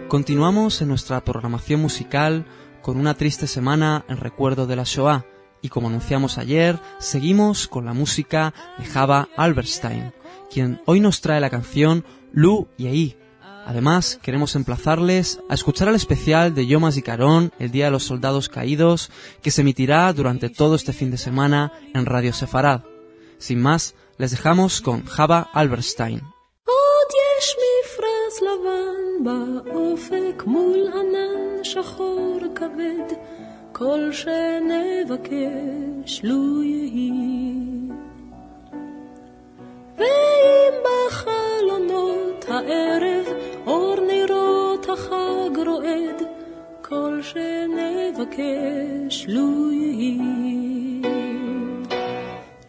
Continuamos en nuestra programación musical con una triste semana en recuerdo de la Shoah y como anunciamos ayer, seguimos con la música de Chava Alberstein, quien hoy nos trae la canción Lu Yehi. Además, queremos emplazarles a escuchar el especial de Yom HaZikaron, el Día de los Soldados Caídos, que se emitirá durante todo este fin de semana en Radio Sefarad. Sin más, les dejamos con Chava Alberstein. באופק מול ענן שחור כבד כל שנבקש לו יהי ואם בחלונות הערב אור נרות החג רועד כל שנבקש לו יהי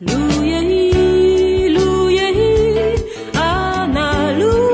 לו יהי לו יהי אנא לו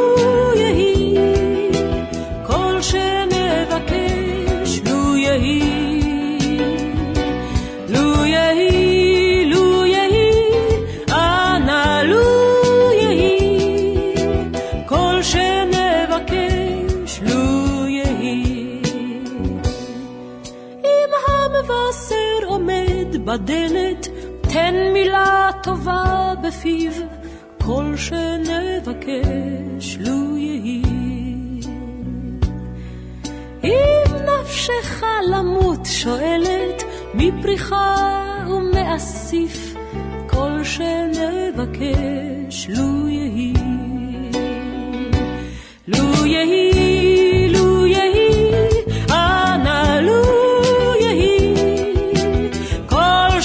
בדלת תן מילה טובה בפיו כל שנבקש לו יהי אם נפשך למות שואלת מפריחה ומאסיף כל שנבקש לו יהי לו יהי לו יהי אנא לו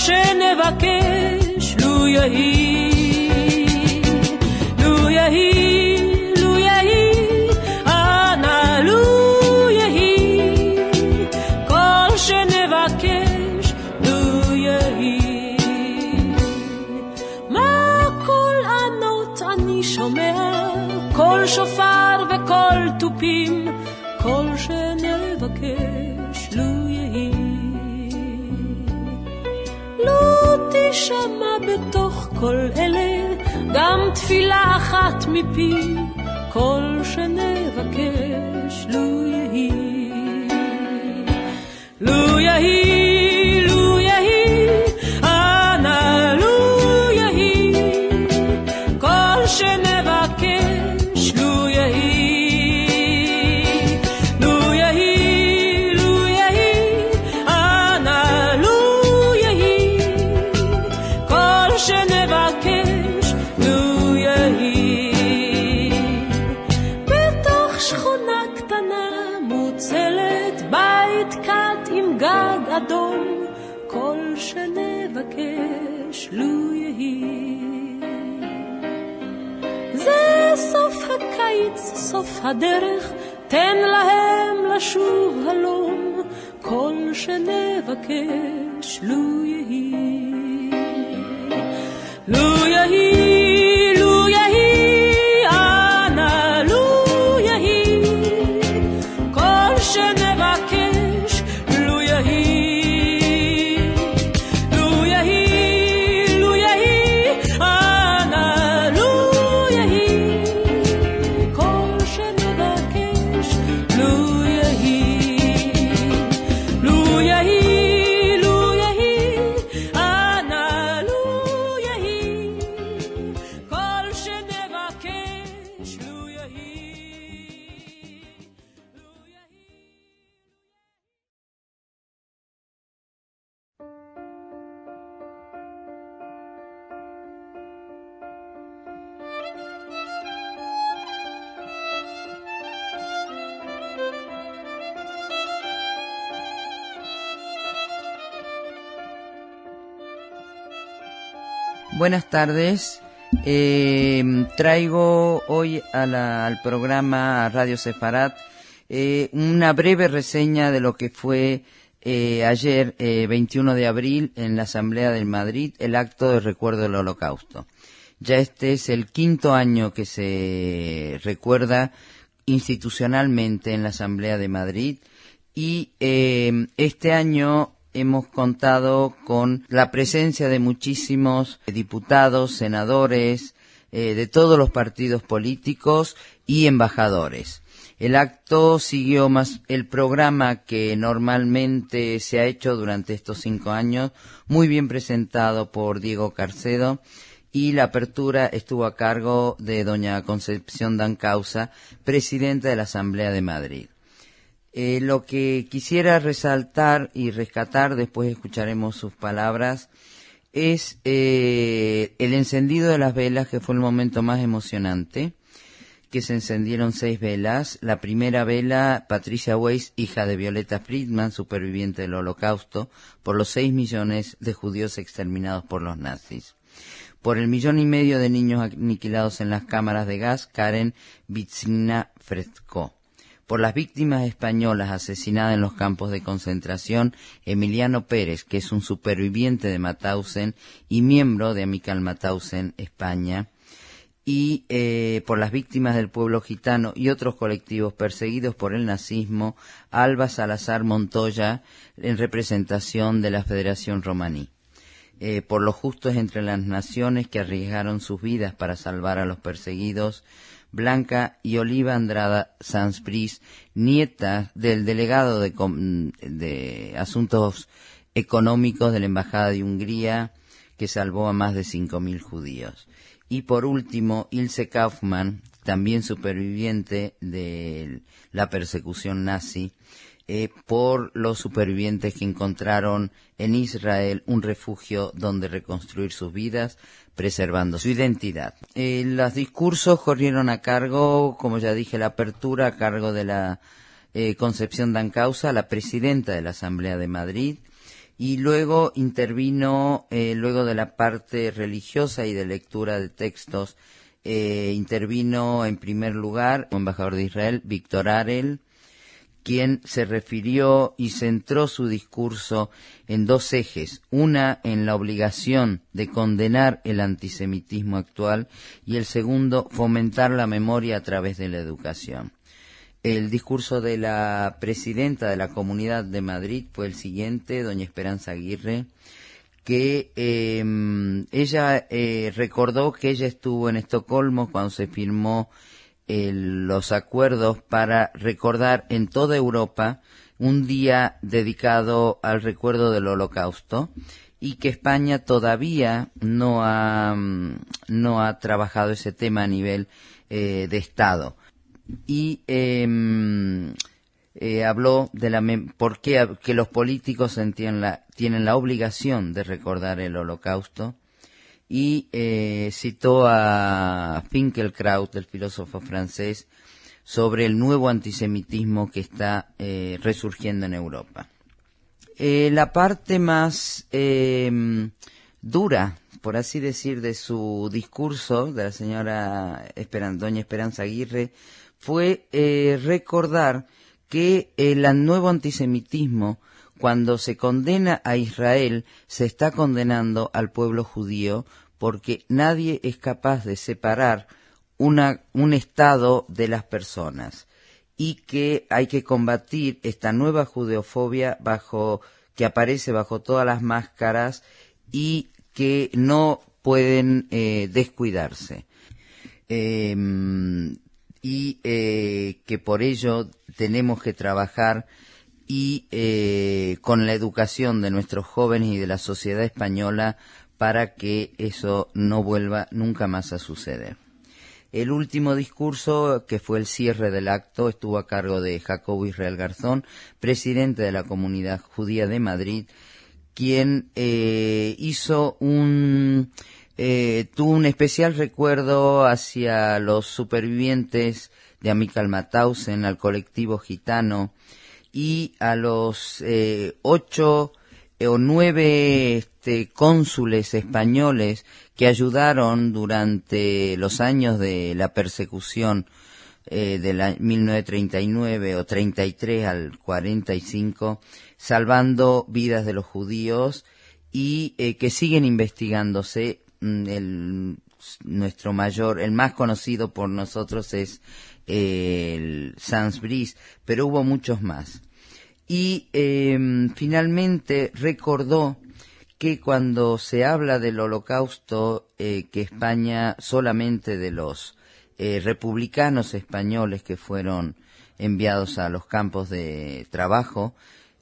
שנבקש לו יהי לו יהי לו יהי אנא לו יהי כל שנבקש לו יהי מה קול ענות אני שומע קול שופר וקול תופים כל שנבקש לו יהי לא תשמע בתוך כל אלה גם תפילה אחת מפי כל שנבקש לו יהי לו יהי לו יהי אנא לו יהי כל שנבקש לו יהי אדום כל שנבקש לו יהי זה סוף הקיץ סוף הדרך תן להם לשוב הלום כל שנבקש לו יהי לו יהי לו יהי אנא לו יהי כל שנבקש לו יהי Buenas tardes. Traigo hoy al programa Radio Sefarad una breve reseña de lo que fue ayer, 21 de abril, en la Asamblea de Madrid, el acto de recuerdo del Holocausto. Ya este es el 5º año que se recuerda institucionalmente en la Asamblea de Madrid y este año hemos contado con la presencia de muchísimos diputados, senadores, de todos los partidos políticos y embajadores. El acto siguió más el programa que normalmente se ha hecho durante estos 5 años, muy bien presentado por Diego Carcedo, y la apertura estuvo a cargo de doña Concepción Dancausa, presidenta de la Asamblea de Madrid. Lo que quisiera resaltar y rescatar, después escucharemos sus palabras, es el encendido de las velas, que fue el momento más emocionante, que se encendieron 6 velas. La primera vela, Patricia Weiss, hija de Violeta Friedman, superviviente del Holocausto, por los 6 millones de judíos exterminados por los nazis. Por el 1,5 millones de niños aniquilados en las cámaras de gas, Karen Vitsina Fresco. Por las víctimas españolas asesinadas en los campos de concentración, Emiliano Pérez, que es un superviviente de Mauthausen y miembro de Amical Mauthausen, España, y por las víctimas del pueblo gitano y otros colectivos perseguidos por el nazismo, Alba Salazar Montoya, en representación de la Federación Romaní. Por los justos entre las naciones que arriesgaron sus vidas para salvar a los perseguidos, Blanca y Oliva Andrada Sanz-Briz, nietas del delegado de Asuntos Económicos de la Embajada de Hungría, que salvó a más de 5.000 judíos. Y por último, Ilse Kaufmann, también superviviente de la persecución nazi, por los supervivientes que encontraron en Israel un refugio donde reconstruir sus vidas, preservando su identidad. Los discursos corrieron a cargo, como ya dije, la apertura a cargo de la Concepción Dancausa, la presidenta de la Asamblea de Madrid, y luego intervino, luego de la parte religiosa y de lectura de textos, intervino en primer lugar el embajador de Israel, Víctor Arel, quien se refirió y centró su discurso en 2 ejes, una en la obligación de condenar el antisemitismo actual y el segundo, fomentar la memoria a través de la educación. El discurso de la presidenta de la Comunidad de Madrid fue el siguiente, doña Esperanza Aguirre, que ella recordó que ella estuvo en Estocolmo cuando se firmó los acuerdos para recordar en toda Europa un día dedicado al recuerdo del Holocausto, y que España todavía no ha trabajado ese tema a nivel de Estado. Y habló de que los políticos tienen la obligación de recordar el Holocausto, y citó a Finkielkraut, el filósofo francés, sobre el nuevo antisemitismo que está resurgiendo en Europa. La parte más dura, por así decir, de su discurso, de la señora doña Esperanza Aguirre, fue recordar que el nuevo antisemitismo, cuando se condena a Israel, se está condenando al pueblo judío, porque nadie es capaz de separar un Estado de las personas, y que hay que combatir esta nueva judeofobia que aparece bajo todas las máscaras y que no pueden descuidarse. Que por ello tenemos que trabajar con la educación de nuestros jóvenes y de la sociedad española para que eso no vuelva nunca más a suceder. El último discurso, que fue el cierre del acto, estuvo a cargo de Jacobo Israel Garzón, presidente de la Comunidad Judía de Madrid, quien tuvo un especial recuerdo hacia los supervivientes de Amical Mauthausen, al colectivo gitano, y a los 8 o 9 cónsules españoles que ayudaron durante los años de la persecución de la 1939 o 33 al 45, salvando vidas de los judíos, y que siguen investigándose. El más conocido por nosotros es el Sanz-Briz, pero hubo muchos más. Y finalmente recordó que cuando se habla del Holocausto, que España, solamente de los republicanos españoles que fueron enviados a los campos de trabajo.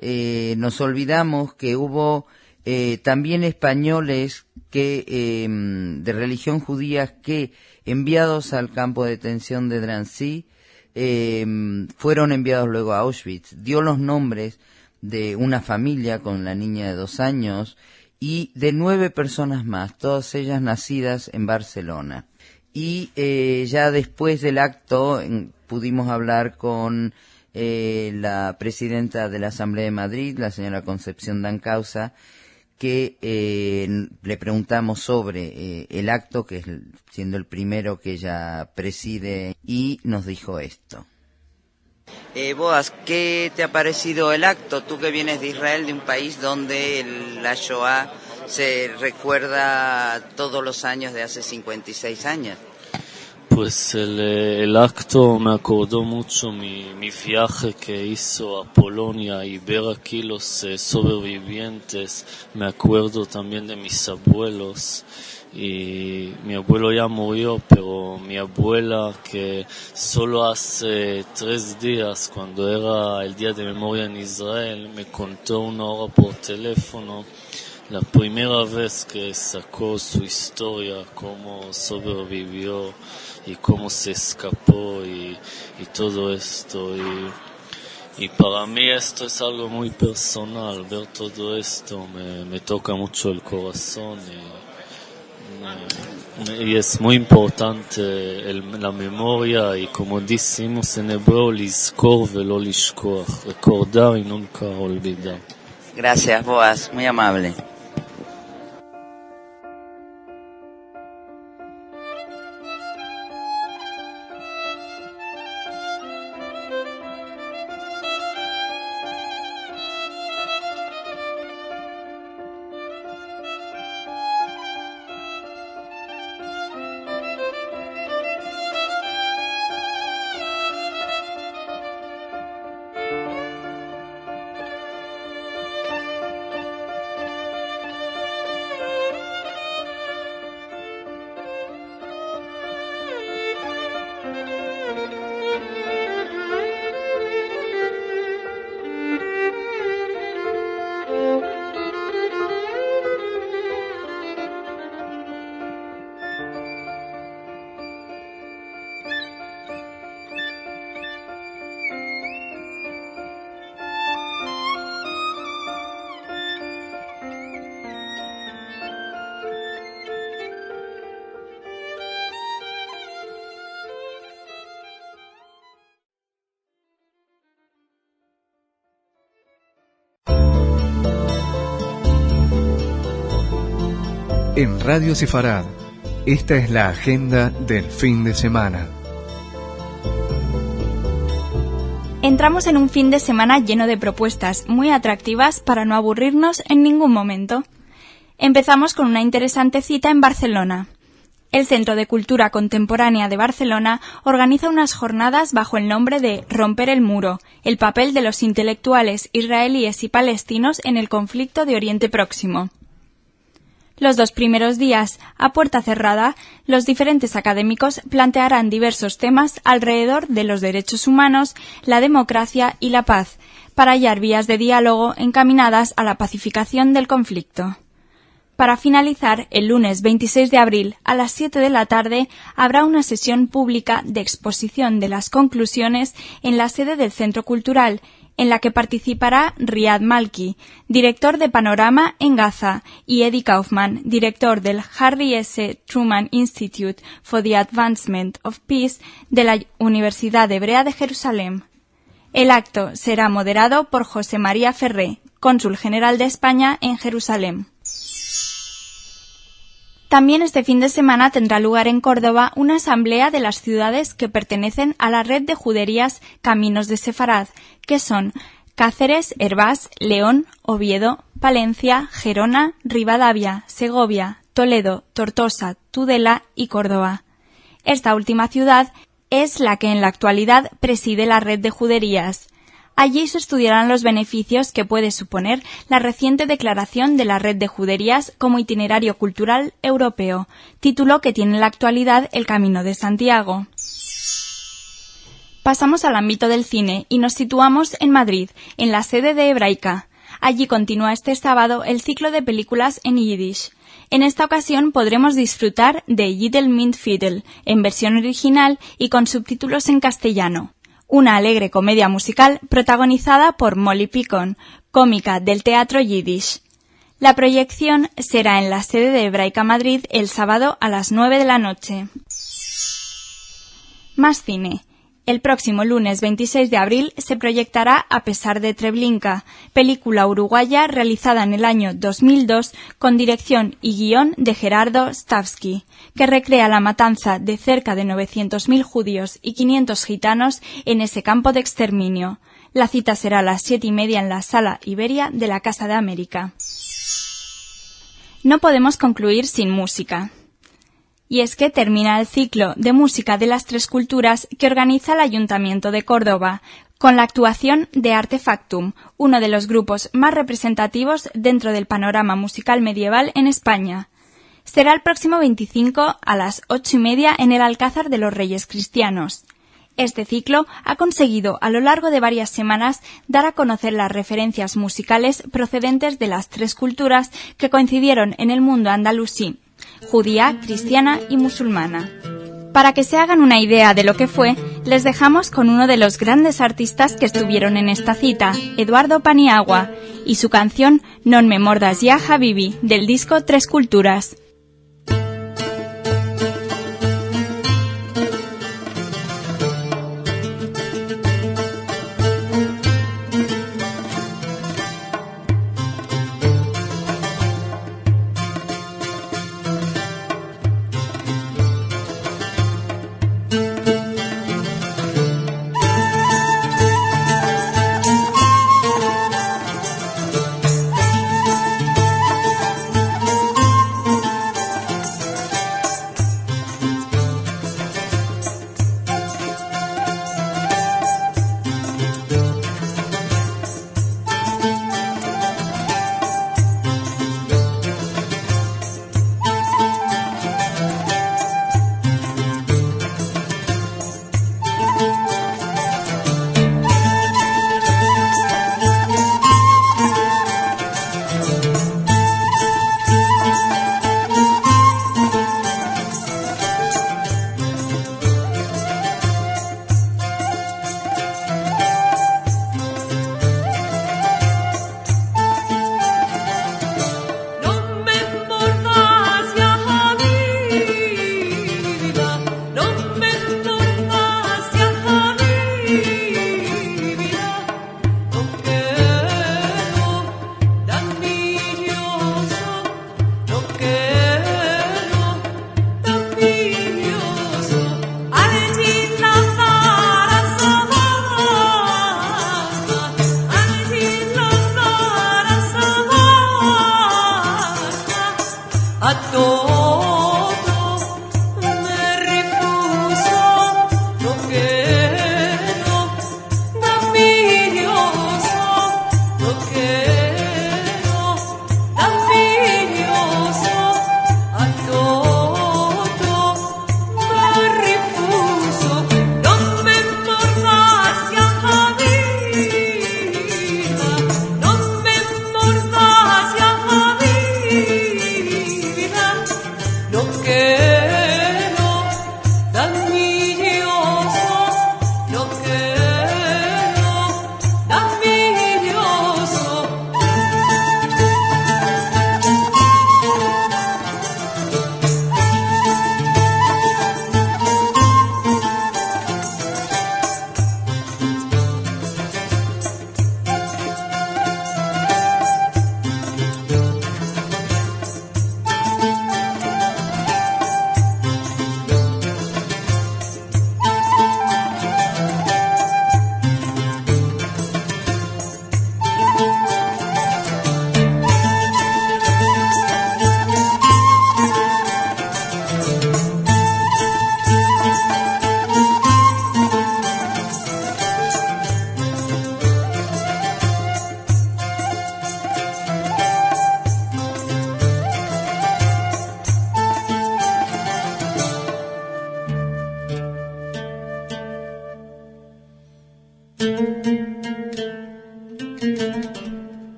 Nos olvidamos que hubo también españoles que de religión judía que, enviados al campo de detención de Drancy, fueron enviados luego a Auschwitz. Dio los nombres de una familia con la niña de 2 años y de 9 personas más, todas ellas nacidas en Barcelona. Y ya después del acto pudimos hablar con la presidenta de la Asamblea de Madrid, la señora Concepción Dancausa, que le preguntamos sobre el acto, que es siendo el primero que ella preside, y nos dijo esto. Boaz, ¿qué te ha parecido el acto? Tú que vienes de Israel, de un país donde la Shoah se recuerda todos los años de hace 56 años. Pues el acto me acordó mucho mi viaje que hizo a Polonia y ver aquí los sobrevivientes. Me acuerdo también de mis abuelos, y mi abuelo ya murió, pero mi abuela, que solo hace 3 días, cuando era el Día de Memoria en Israel, me contó 1 hora por teléfono la primera vez que sacó su historia, cómo sobrevivió y cómo se escapó y todo esto. Y para mí esto es algo muy personal, ver todo esto me toca mucho el corazón y es muy importante la memoria, y como decimos en hebreo, lizkor velo lishkoach, recordar y nunca olvidar. Gracias, Boaz, muy amable. En Radio Sefarad, esta es la agenda del fin de semana. Entramos en un fin de semana lleno de propuestas muy atractivas para no aburrirnos en ningún momento. Empezamos con una interesante cita en Barcelona. El Centro de Cultura Contemporánea de Barcelona organiza unas jornadas bajo el nombre de Romper el Muro, el papel de los intelectuales israelíes y palestinos en el conflicto de Oriente Próximo. Los 2 primeros días, a puerta cerrada, los diferentes académicos plantearán diversos temas alrededor de los derechos humanos, la democracia y la paz, para hallar vías de diálogo encaminadas a la pacificación del conflicto. Para finalizar, el lunes 26 de abril, a las 7 de la tarde, habrá una sesión pública de exposición de las conclusiones en la sede del Centro Cultural, en la que participará Riyad Malki, director de Panorama en Gaza, y Eddie Kaufman, director del Harry S. Truman Institute for the Advancement of Peace de la Universidad Hebrea de Jerusalén. El acto será moderado por José María Ferré, cónsul general de España en Jerusalén. También este fin de semana tendrá lugar en Córdoba una asamblea de las ciudades que pertenecen a la red de juderías Caminos de Sefarad, que son Cáceres, Hervás, León, Oviedo, Palencia, Gerona, Rivadavia, Segovia, Toledo, Tortosa, Tudela y Córdoba. Esta última ciudad es la que en la actualidad preside la red de juderías. Allí se estudiarán los beneficios que puede suponer la reciente declaración de la Red de Juderías como itinerario cultural europeo, título que tiene en la actualidad el Camino de Santiago. Pasamos al ámbito del cine y nos situamos en Madrid, en la sede de Hebraica. Allí continúa este sábado el ciclo de películas en yiddish. En esta ocasión podremos disfrutar de Yidel Mint Fiddle, en versión original y con subtítulos en castellano. Una alegre comedia musical protagonizada por Molly Picon, cómica del teatro yiddish. La proyección será en la sede de Hebraica Madrid el sábado a las 9 de la noche. Más cine. El próximo lunes 26 de abril se proyectará A pesar de Treblinka, película uruguaya realizada en el año 2002 con dirección y guión de Gerardo Stavsky, que recrea la matanza de cerca de 900.000 judíos y 500 gitanos en ese campo de exterminio. La cita será a las 7:30 en la Sala Iberia de la Casa de América. No podemos concluir sin música. Y es que termina el ciclo de música de las tres culturas que organiza el Ayuntamiento de Córdoba, con la actuación de Artefactum, uno de los grupos más representativos dentro del panorama musical medieval en España. Será el próximo 25 a las 8:30 en el Alcázar de los Reyes Cristianos. Este ciclo ha conseguido a lo largo de varias semanas dar a conocer las referencias musicales procedentes de las tres culturas que coincidieron en el mundo andalusí, judía, cristiana y musulmana. Para que se hagan una idea de lo que fue, les dejamos con uno de los grandes artistas que estuvieron en esta cita, Eduardo Paniagua, y su canción Non me mordas ya, Habibi, del disco Tres Culturas.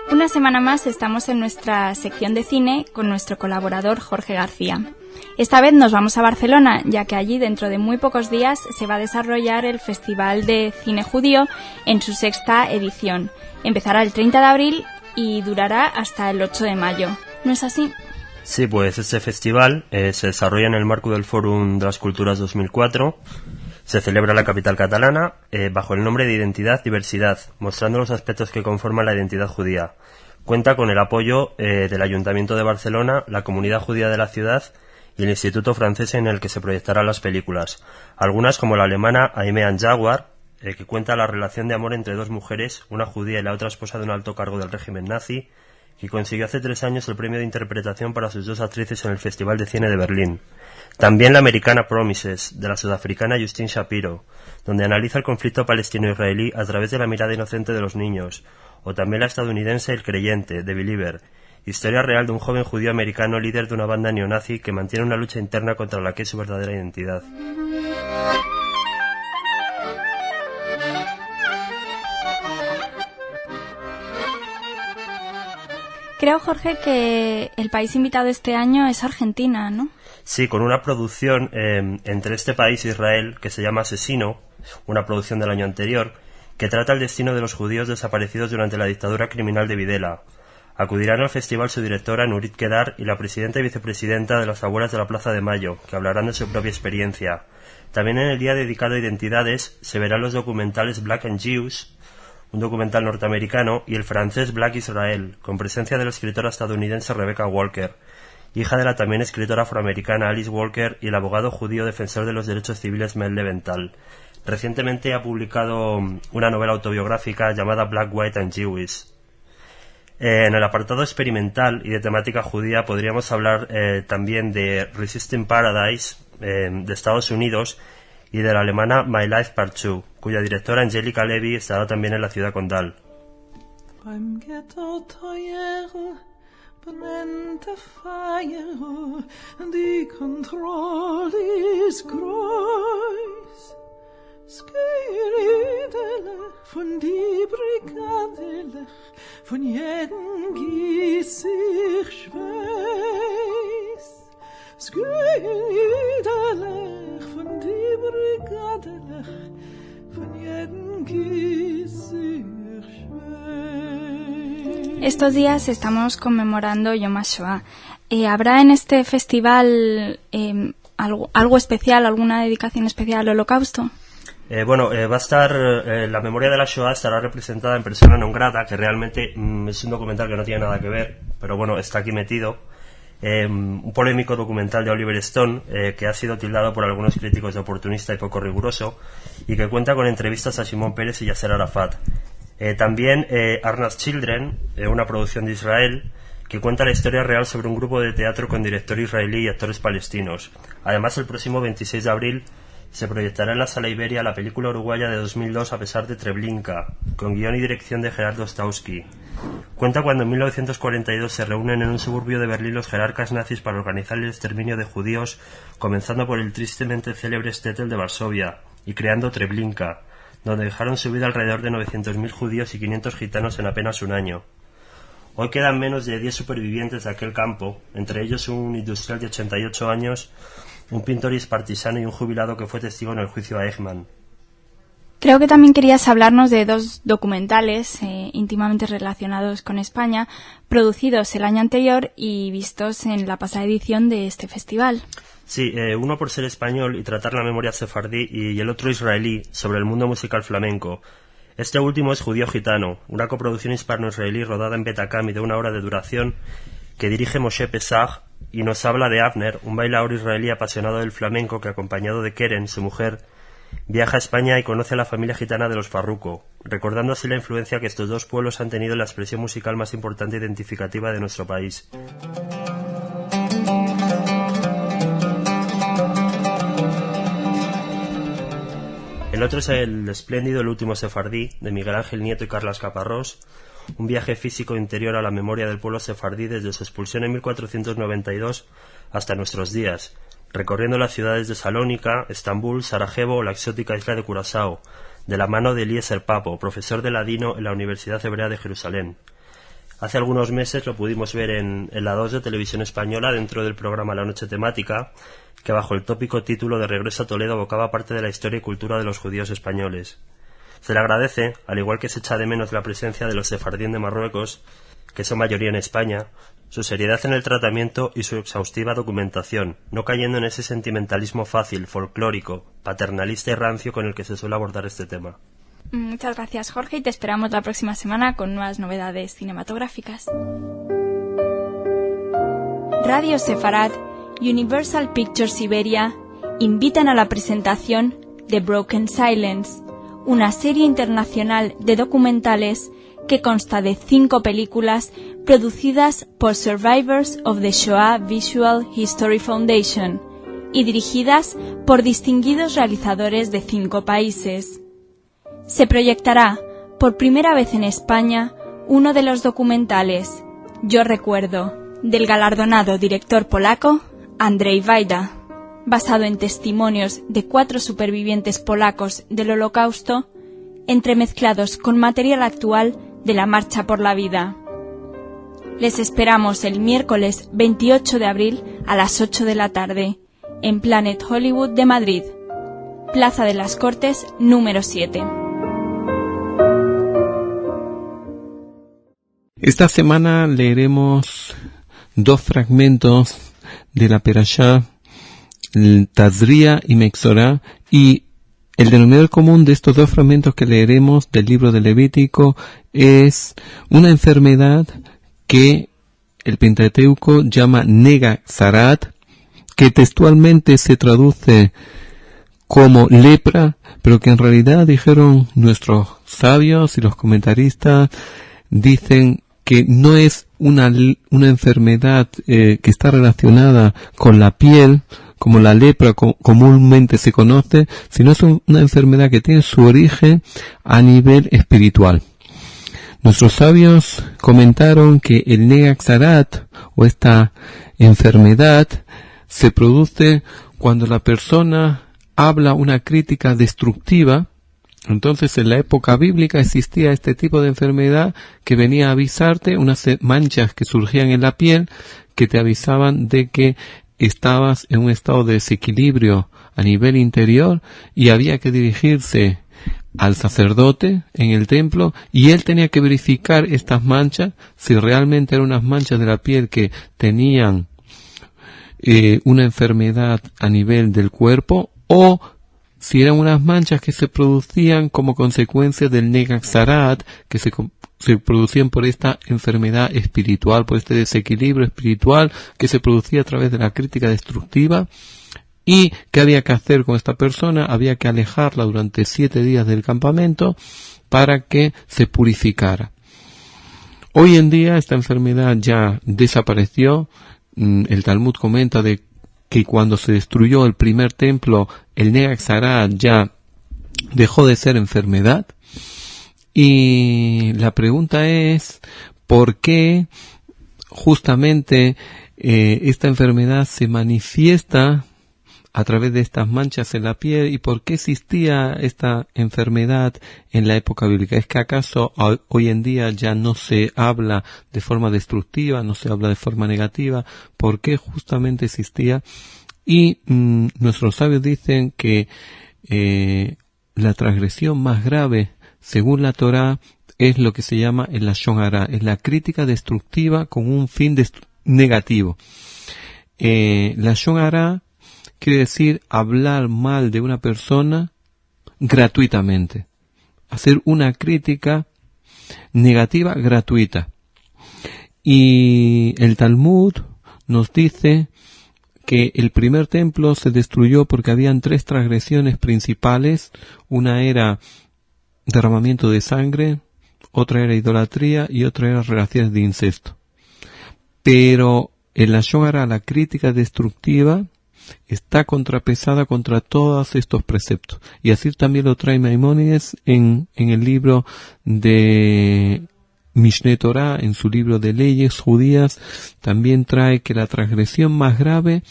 Una semana más estamos en nuestra sección de cine con nuestro colaborador Jorge García. Esta vez nos vamos a Barcelona, ya que allí dentro de muy pocos días se va a desarrollar el Festival de Cine Judío en su 6ª edición. Empezará el 30 de abril y durará hasta el 8 de mayo. ¿No es así? Sí, pues este festival se desarrolla en el marco del Fórum de las Culturas 2004. Se celebra en la capital catalana bajo el nombre de Identidad Diversidad, mostrando los aspectos que conforman la identidad judía. Cuenta con el apoyo del Ayuntamiento de Barcelona, la comunidad judía de la ciudad y el Instituto francés en el que se proyectarán las películas. Algunas, como la alemana Aimee Jaguar, que cuenta la relación de amor entre dos mujeres, una judía y la otra esposa de un alto cargo del régimen nazi, que consiguió hace 3 años el premio de interpretación para sus 2 actrices en el Festival de Cine de Berlín. También la americana Promises, de la sudafricana Justine Shapiro, donde analiza el conflicto palestino-israelí a través de la mirada inocente de los niños, o también la estadounidense El Creyente, de Believer, historia real de un joven judío americano líder de una banda neonazi que mantiene una lucha interna contra la que es su verdadera identidad. Creo, Jorge, que el país invitado este año es Argentina, ¿no? Sí, con una producción entre este país e Israel que se llama Asesino, una producción del año anterior, que trata el destino de los judíos desaparecidos durante la dictadura criminal de Videla. Acudirán al festival su directora Nurit Kedar y la presidenta y vicepresidenta de las Abuelas de la Plaza de Mayo, que hablarán de su propia experiencia. También en el día dedicado a identidades se verán los documentales Black and Jews, un documental norteamericano, y el francés Black Israel, con presencia de la escritora estadounidense Rebecca Walker, hija de la también escritora afroamericana Alice Walker y el abogado judío defensor de los derechos civiles Mel Leventhal. Recientemente ha publicado una novela autobiográfica llamada Black, White and Jewish. En el apartado experimental y de temática judía podríamos hablar también de Resisting Paradise, de Estados Unidos, y de la alemana My Life Part 2, cuya directora Angelica Levy estará también en la ciudad condal. Beim Ghetto-Teuer brennt der Feier, die Kontrolle ist groß. Sküridele von die Brigadele, von jedem gieß ich Schweiß. Sküridele von die Brigadele, von jedem gieß ich Schweiß. Estos días estamos conmemorando Yom HaShoah. ¿Habrá en este festival algo especial, alguna dedicación especial al Holocausto? Va a estar, la memoria de la Shoah estará representada en Persona non grata, que realmente es un documental que no tiene nada que ver, pero bueno, está aquí metido. Un polémico documental de Oliver Stone, que ha sido tildado por algunos críticos de oportunista y poco riguroso, y que cuenta con entrevistas a Shimon Peres y Yasser Arafat. También Arna's Children, una producción de Israel, que cuenta la historia real sobre un grupo de teatro con director israelí y actores palestinos. Además, el próximo 26 de abril se proyectará en la Sala Iberia la película uruguaya de 2002 A pesar de Treblinka, con guión y dirección de Gerardo Stauski. Cuenta cuando en 1942 se reúnen en un suburbio de Berlín los jerarcas nazis para organizar el exterminio de judíos, comenzando por el tristemente célebre shtetl de Varsovia y creando Treblinka, donde dejaron su vida alrededor de 900.000 judíos y 500 gitanos en apenas un año. Hoy quedan menos de 10 supervivientes de aquel campo, entre ellos un industrial de 88 años, un pintor ispartisano y un jubilado que fue testigo en el juicio a Eichmann. Creo que también querías hablarnos de 2 documentales íntimamente relacionados con España, producidos el año anterior y vistos en la pasada edición de este festival. Sí, uno por ser español y tratar la memoria sefardí y el otro israelí sobre el mundo musical flamenco. Este último es Judío Gitano, una coproducción hispano-israelí rodada en Betacam y de 1 hora de duración, que dirige Moshe Pesach y nos habla de Avner, un bailaor israelí apasionado del flamenco que, acompañado de Keren, su mujer, viaja a España y conoce a la familia gitana de los Farruko, recordando así la influencia que estos 2 pueblos han tenido en la expresión musical más importante e identificativa de nuestro país. otro es el espléndido El último sefardí, de Miguel Ángel Nieto y Carlas Caparrós, un viaje físico interior a la memoria del pueblo sefardí desde su expulsión en 1492 hasta nuestros días, recorriendo las ciudades de Salónica, Estambul, Sarajevo o la exótica isla de Curazao, de la mano de Eliezer Papo, profesor de ladino en la Universidad Hebrea de Jerusalén. Hace algunos meses lo pudimos ver en la 2 de Televisión Española dentro del programa La Noche Temática, que bajo el tópico título de Regreso a Toledo abocaba parte de la historia y cultura de los judíos españoles. Se le agradece, al igual que se echa de menos la presencia de los sefardíes de Marruecos, que son mayoría en España, su seriedad en el tratamiento y su exhaustiva documentación, no cayendo en ese sentimentalismo fácil, folclórico, paternalista y rancio con el que se suele abordar este tema. Muchas gracias, Jorge, y te esperamos la próxima semana con nuevas novedades cinematográficas. Radio Sefarad, Universal Pictures Iberia invitan a la presentación de Broken Silence, una serie internacional de documentales que consta de 5 películas producidas por Survivors of the Shoah Visual History Foundation y dirigidas por distinguidos realizadores de 5 países. Se proyectará por primera vez en España uno de los documentales Yo recuerdo, del galardonado director polaco Andrzej Wajda, basado en testimonios de 4 supervivientes polacos del Holocausto, entremezclados con material actual de la Marcha por la Vida. Les esperamos el miércoles 28 de abril a las 8 de la tarde, en Planet Hollywood de Madrid, Plaza de las Cortes número 7. Esta semana leeremos 2 fragmentos de la Perashá, Tazria y Mexorá, y el denominador común de estos 2 fragmentos que leeremos del libro de Levítico es una enfermedad que el Pentateuco llama Nega Zarat, que textualmente se traduce como lepra, pero que en realidad, dijeron nuestros sabios y los comentaristas, dicen que no es una enfermedad que está relacionada con la piel, como la lepra comúnmente se conoce, sino es una enfermedad que tiene su origen a nivel espiritual. Nuestros sabios comentaron que el Negaxarat, o esta enfermedad, se produce cuando la persona habla una crítica destructiva. Entonces, en la época bíblica existía este tipo de enfermedad que venía a avisarte, unas manchas que surgían en la piel que te avisaban de que estabas en un estado de desequilibrio a nivel interior y había que dirigirse al sacerdote en el templo y él tenía que verificar estas manchas, si realmente eran unas manchas de la piel que tenían una enfermedad a nivel del cuerpo o si eran unas manchas que se producían como consecuencia del Negaxarat, que se producían por esta enfermedad espiritual, por este desequilibrio espiritual que se producía a través de la crítica destructiva. ¿Y qué había que hacer con esta persona? Había que alejarla durante 7 días del campamento para que se purificara. Hoy en día esta enfermedad ya desapareció. El Talmud comenta de que cuando se destruyó el primer templo, el Negaxarat ya dejó de ser enfermedad. Y la pregunta es, ¿por qué justamente esta enfermedad se manifiesta a través de estas manchas en la piel y por qué existía esta enfermedad en la época bíblica? ¿Es que acaso hoy en día ya no se habla de forma destructiva, no se habla de forma negativa? ¿Por qué justamente existía? Y nuestros sabios dicen que la transgresión más grave, según la Torá, es lo que se llama el Lashon Hara, es la crítica destructiva con un fin negativo. Lashon Hara quiere decir hablar mal de una persona gratuitamente, hacer una crítica negativa gratuita. Y el Talmud nos dice que el primer templo se destruyó porque habían 3 transgresiones principales. Una era derramamiento de sangre, otra era idolatría y otra era relaciones de incesto. Pero en la Lashon Hara, la crítica destructiva, está contrapesada contra todos estos preceptos. Y así también lo trae Maimónides en el libro de Mishneh Torah, en su libro de leyes judías, también trae que la transgresión más grave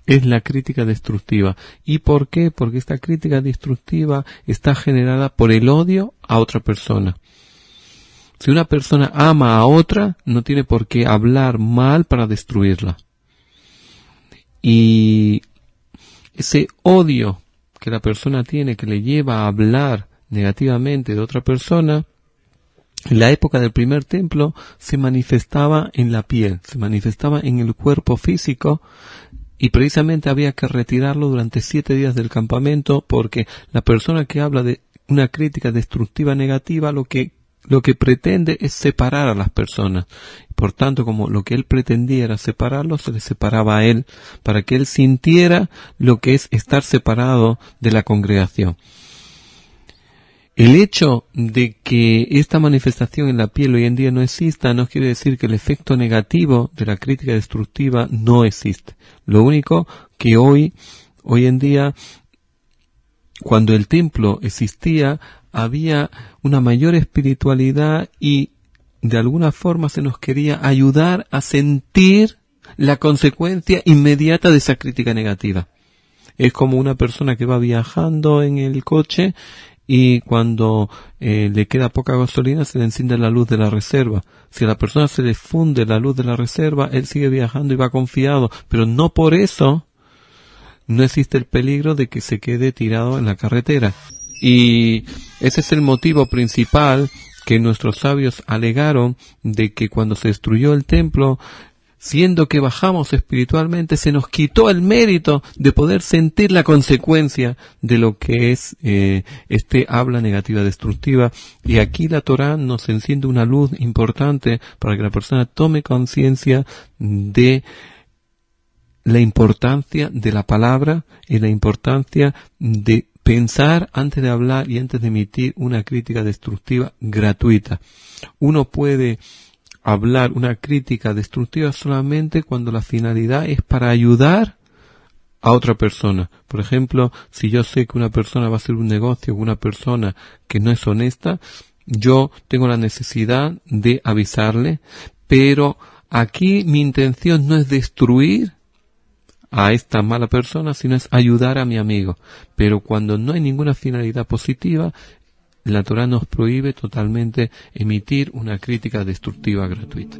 es la crítica destructiva. ¿Y por qué? Porque esta crítica destructiva está generada por el odio a otra persona. Si una persona ama a otra, no tiene por qué hablar mal para destruirla. Y ese odio que la persona tiene, que le lleva a hablar negativamente de otra persona, en la época del primer templo se manifestaba en la piel, se manifestaba en el cuerpo físico, y precisamente había que retirarlo durante 7 días del campamento, porque la persona que habla de una crítica destructiva negativa lo que pretende es separar a las personas. Por tanto, como lo que él pretendía era separarlos, se le separaba a él, para que él sintiera lo que es estar separado de la congregación. El hecho de que esta manifestación en la piel hoy en día no exista no quiere decir que el efecto negativo de la crítica destructiva no existe. Lo único que hoy en día, cuando el templo existía, había una mayor espiritualidad y de alguna forma se nos quería ayudar a sentir la consecuencia inmediata de esa crítica negativa. Es como una persona que va viajando en el coche y cuando le queda poca gasolina se le enciende la luz de la reserva. Si a la persona se le funde la luz de la reserva, él sigue viajando y va confiado, pero no por eso no existe el peligro de que se quede tirado en la carretera. Y ese es el motivo principal que nuestros sabios alegaron de que cuando se destruyó el templo, siendo que bajamos espiritualmente, se nos quitó el mérito de poder sentir la consecuencia de lo que es este habla negativa destructiva. Y aquí la Torá nos enciende una luz importante para que la persona tome conciencia de la importancia de la palabra y la importancia de pensar antes de hablar y antes de emitir una crítica destructiva gratuita. Uno puede hablar una crítica destructiva solamente cuando la finalidad es para ayudar a otra persona. Por ejemplo, si yo sé que una persona va a hacer un negocio con una persona que no es honesta, yo tengo la necesidad de avisarle, pero aquí mi intención no es destruir a esta mala persona, sino es ayudar a mi amigo. Pero cuando no hay ninguna finalidad positiva, la Torá nos prohíbe totalmente emitir una crítica destructiva gratuita.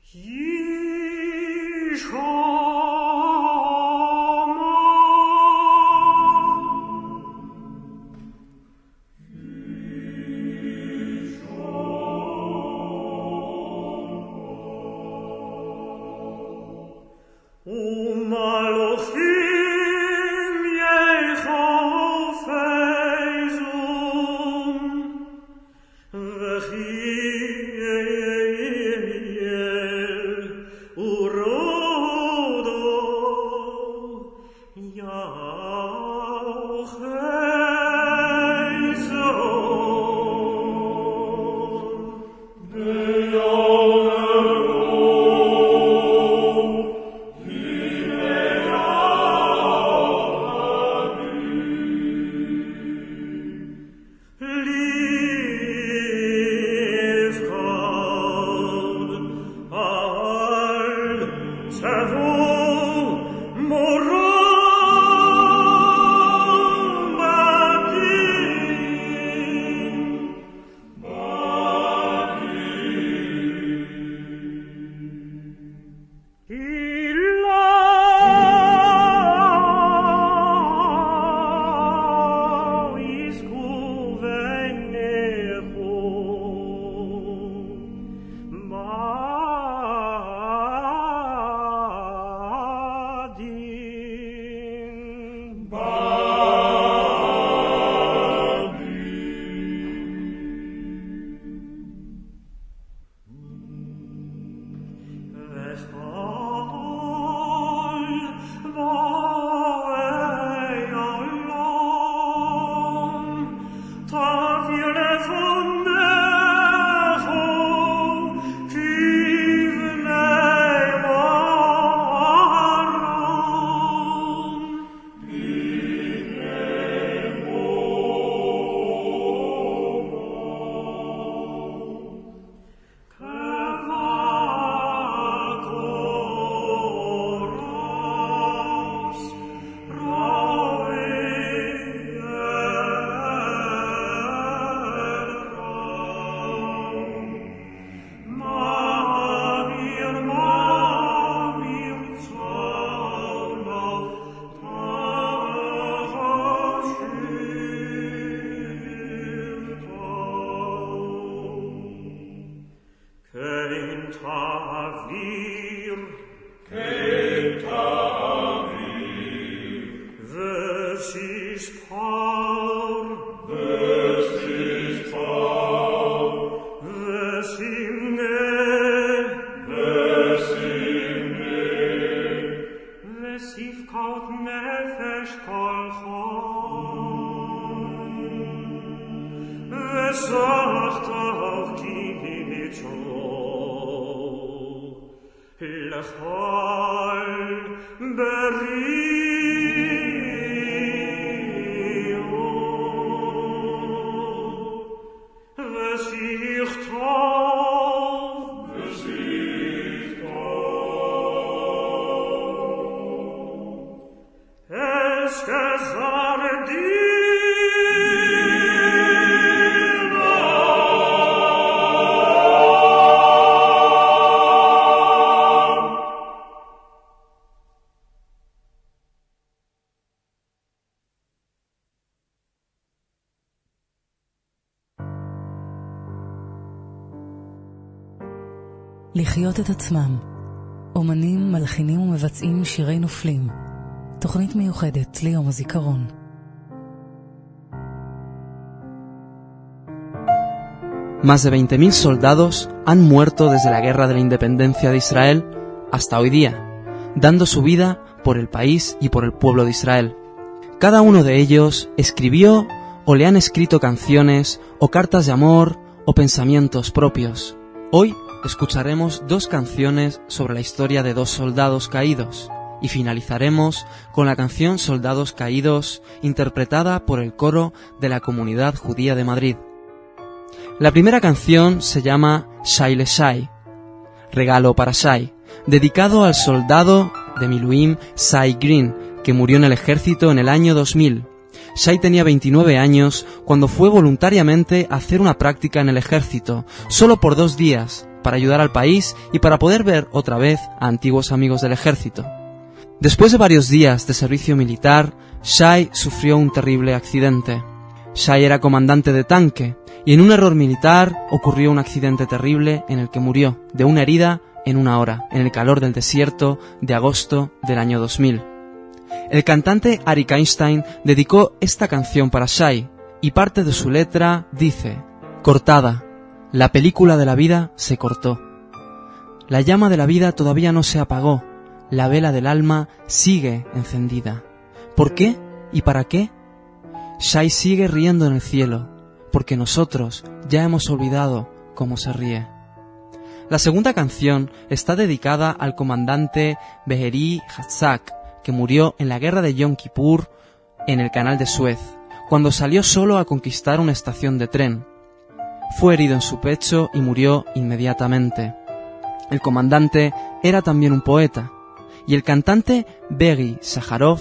You לחיות את עצמם. אומנים, מלחינים ומבצעים שירי נופלים. תוכנית מיוחדת ליום הזיכרון. Más de 20.000 soldados han muerto desde la Guerra de la Independencia de Israel hasta hoy día, dando su vida por el país y por el pueblo de Israel. Cada uno de ellos escribió o le han escrito canciones o cartas de amor o pensamientos propios. Hoy escucharemos 2 canciones sobre la historia de 2 soldados caídos y finalizaremos con la canción Soldados Caídos, interpretada por el coro de la Comunidad Judía de Madrid. La primera canción se llama Shai le Shai, regalo para Shai, dedicado al soldado de Miluim Shai Green, que murió en el ejército en el año 2000. Shai tenía 29 años cuando fue voluntariamente a hacer una práctica en el ejército, solo por 2 días, para ayudar al país y para poder ver otra vez a antiguos amigos del ejército. Después de varios días de servicio militar, Shai sufrió un terrible accidente. Shai era comandante de tanque, y en un error militar ocurrió un accidente terrible en el que murió de una herida en 1 hora, en el calor del desierto de agosto del año 2000. El cantante Arik Einstein dedicó esta canción para Shai, y parte de su letra dice: cortada, la película de la vida se cortó. La llama de la vida todavía no se apagó, la vela del alma sigue encendida. ¿Por qué y para qué? Shai sigue riendo en el cielo, porque nosotros ya hemos olvidado cómo se ríe. La segunda canción está dedicada al comandante Beheri Hatzak, que murió en la guerra de Yom Kippur en el canal de Suez, cuando salió solo a conquistar una estación de tren. Fue herido en su pecho y murió inmediatamente. El comandante era también un poeta, y el cantante Begi Saharov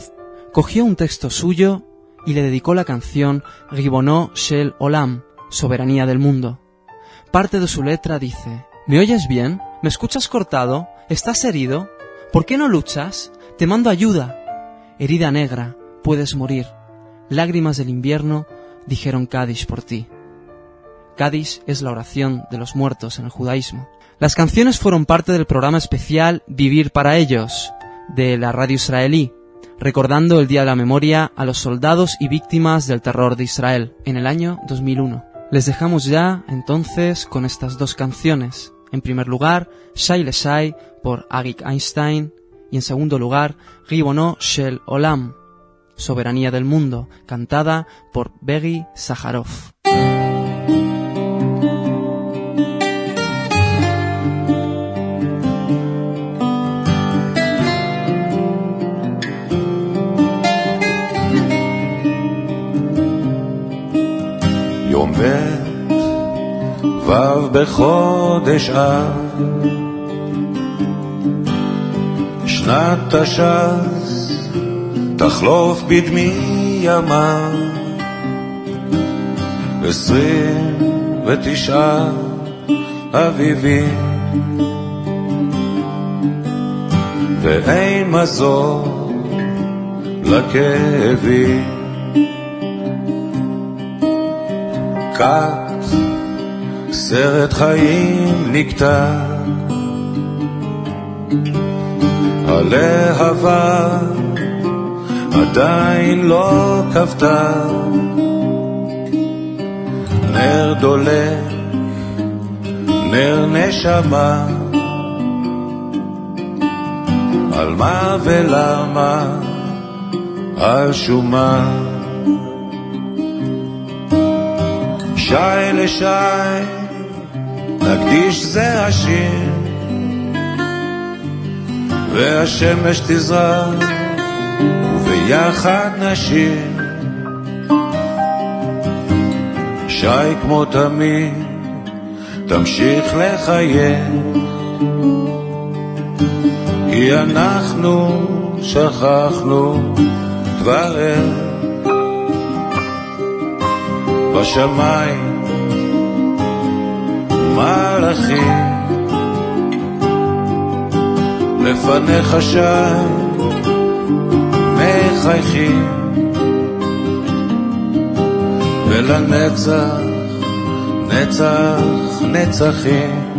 cogió un texto suyo y le dedicó la canción Ribono Shel Olam, soberanía del mundo. Parte de su letra dice: ¿me oyes bien? ¿Me escuchas cortado? ¿Estás herido? ¿Por qué no luchas? Te mando ayuda. Herida negra, puedes morir. Lágrimas del invierno dijeron Kadish por ti. Kadish es la oración de los muertos en el judaísmo. Las canciones fueron parte del programa especial Vivir para ellos, de la radio israelí, recordando el Día de la Memoria a los soldados y víctimas del terror de Israel en el año 2001. Les dejamos ya, entonces, con estas 2 canciones. En primer lugar, Shai le Shai por Arik Einstein, y en segundo lugar, Ribono Shel Olam, soberanía del mundo, cantada por Begi Saharov. יום ב' ו' בחודש אב שנת תש"ס תחלוף בדמי ימה 29 אביבי ואין מזור לכאבי כת סרט חיים נקטע הלהבה עדיין לא כבתה נר דולק נר נשמה על מה ולמה, על שום מה. שי לשי נקדיש זה השיר, והשמש תזרח וביחד נשיר. שי כמו תמיד תמשיך לחייך, כי אנחנו שכחנו כבר בשמיים מלאכים, לפניך שי מחייכים, ולנצח נצח נצחים.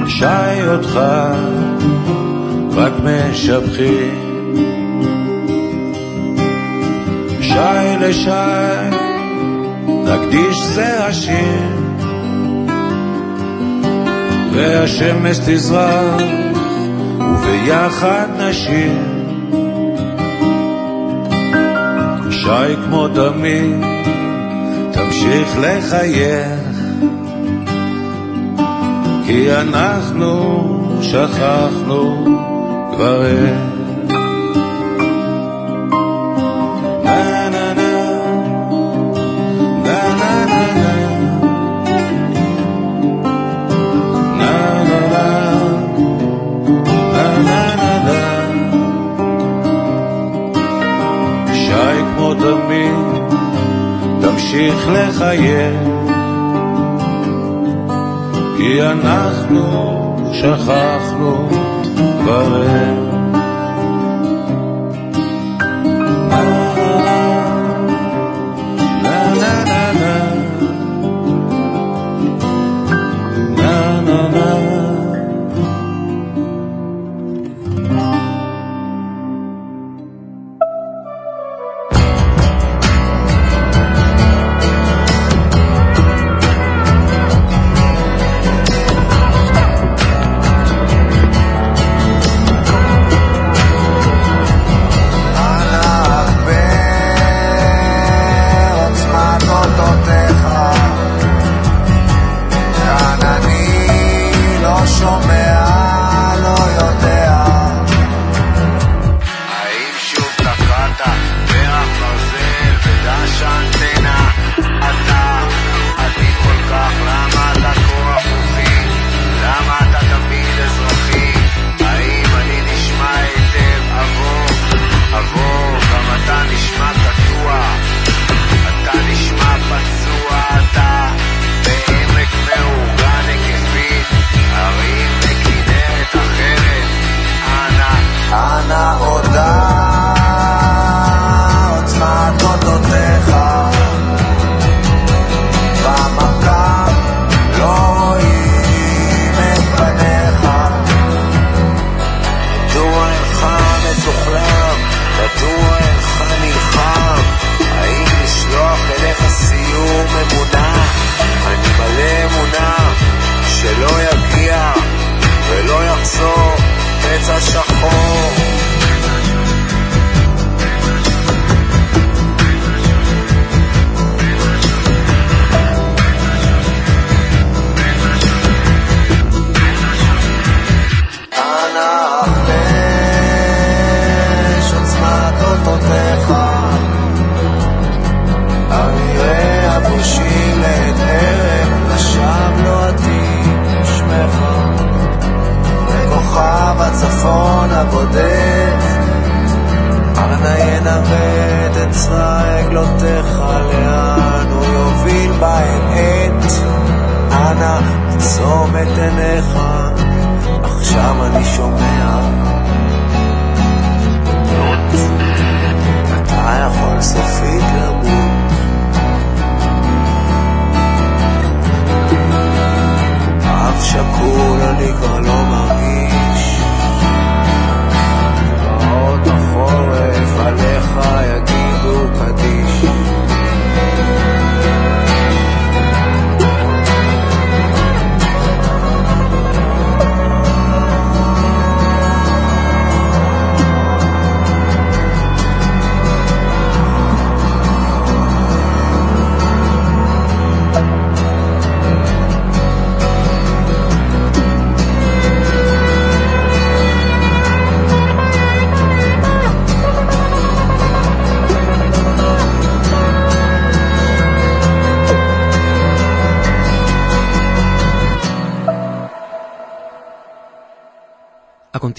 שי אותך רק משבחים. שי לשי נקדיש זה השיר, והשמש תזרח וביחד נשיר. שי כמו תמיד תמשיך לחייך, כי אנחנו שכחנו כבר תמשיך לחייך, כי אנחנו שכחנו כבר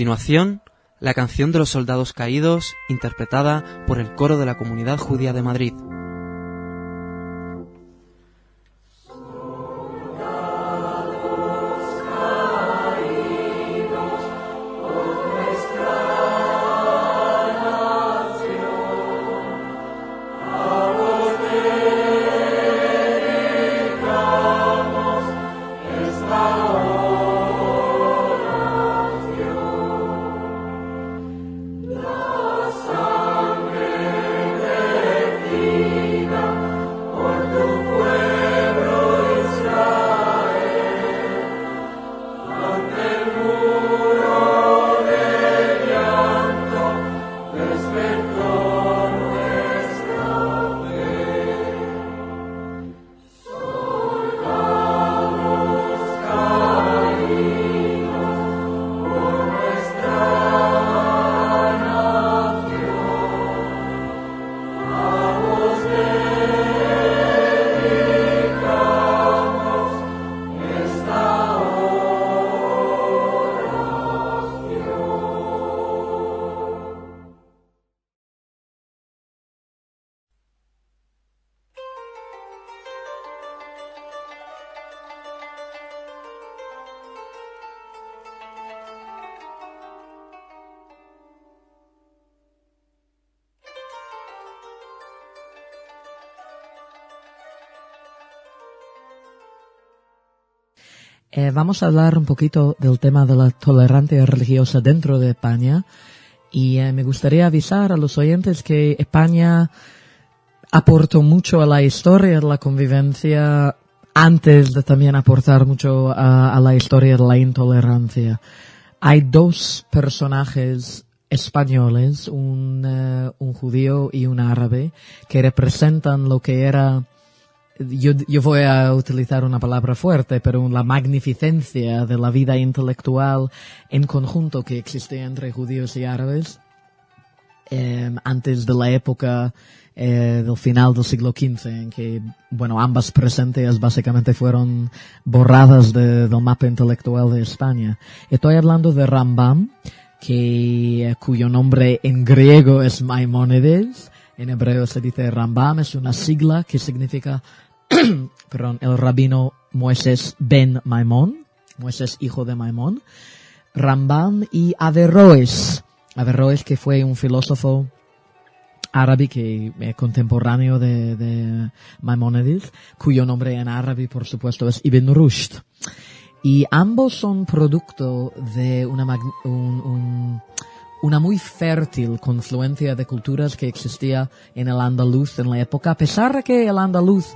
continuación, la canción de los soldados caídos, interpretada por el coro de la Comunidad Judía de Madrid. Vamos a hablar un poquito del tema de la tolerancia religiosa dentro de España y me gustaría avisar a los oyentes que España aportó mucho a la historia de la convivencia antes de también aportar mucho a la historia de la intolerancia. Hay dos personajes españoles, un judío y un árabe, que representan lo que era... Yo voy a utilizar una palabra fuerte, pero la magnificencia de la vida intelectual en conjunto que existía entre judíos y árabes antes de la época del final del siglo XV, en que, bueno, ambas presencias básicamente fueron borradas del mapa intelectual de España. Estoy hablando de Rambam, cuyo nombre en griego es Maimónides. En hebreo se dice Rambam, es una sigla que significa perdón, el rabino Moisés ben Maimón, Moisés hijo de Maimón, Rambam y Averroes, que fue un filósofo árabe contemporáneo de Maimónides, cuyo nombre en árabe por supuesto es Ibn Rushd. Y ambos son producto de una muy fértil confluencia de culturas que existía en el andaluz en la época, a pesar de que el andaluz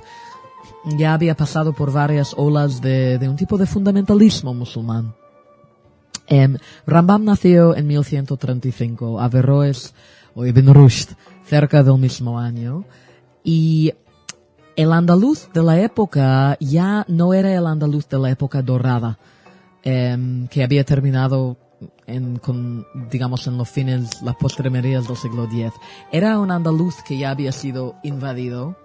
ya había pasado por varias olas de un tipo de fundamentalismo musulmán. Rambam nació en 1135, Averroes o Ibn Rushd cerca del mismo año, y el andaluz de la época ya no era el andaluz de la época dorada, que había terminado en los fines, las postrimerías del siglo X. Era un andaluz que ya había sido invadido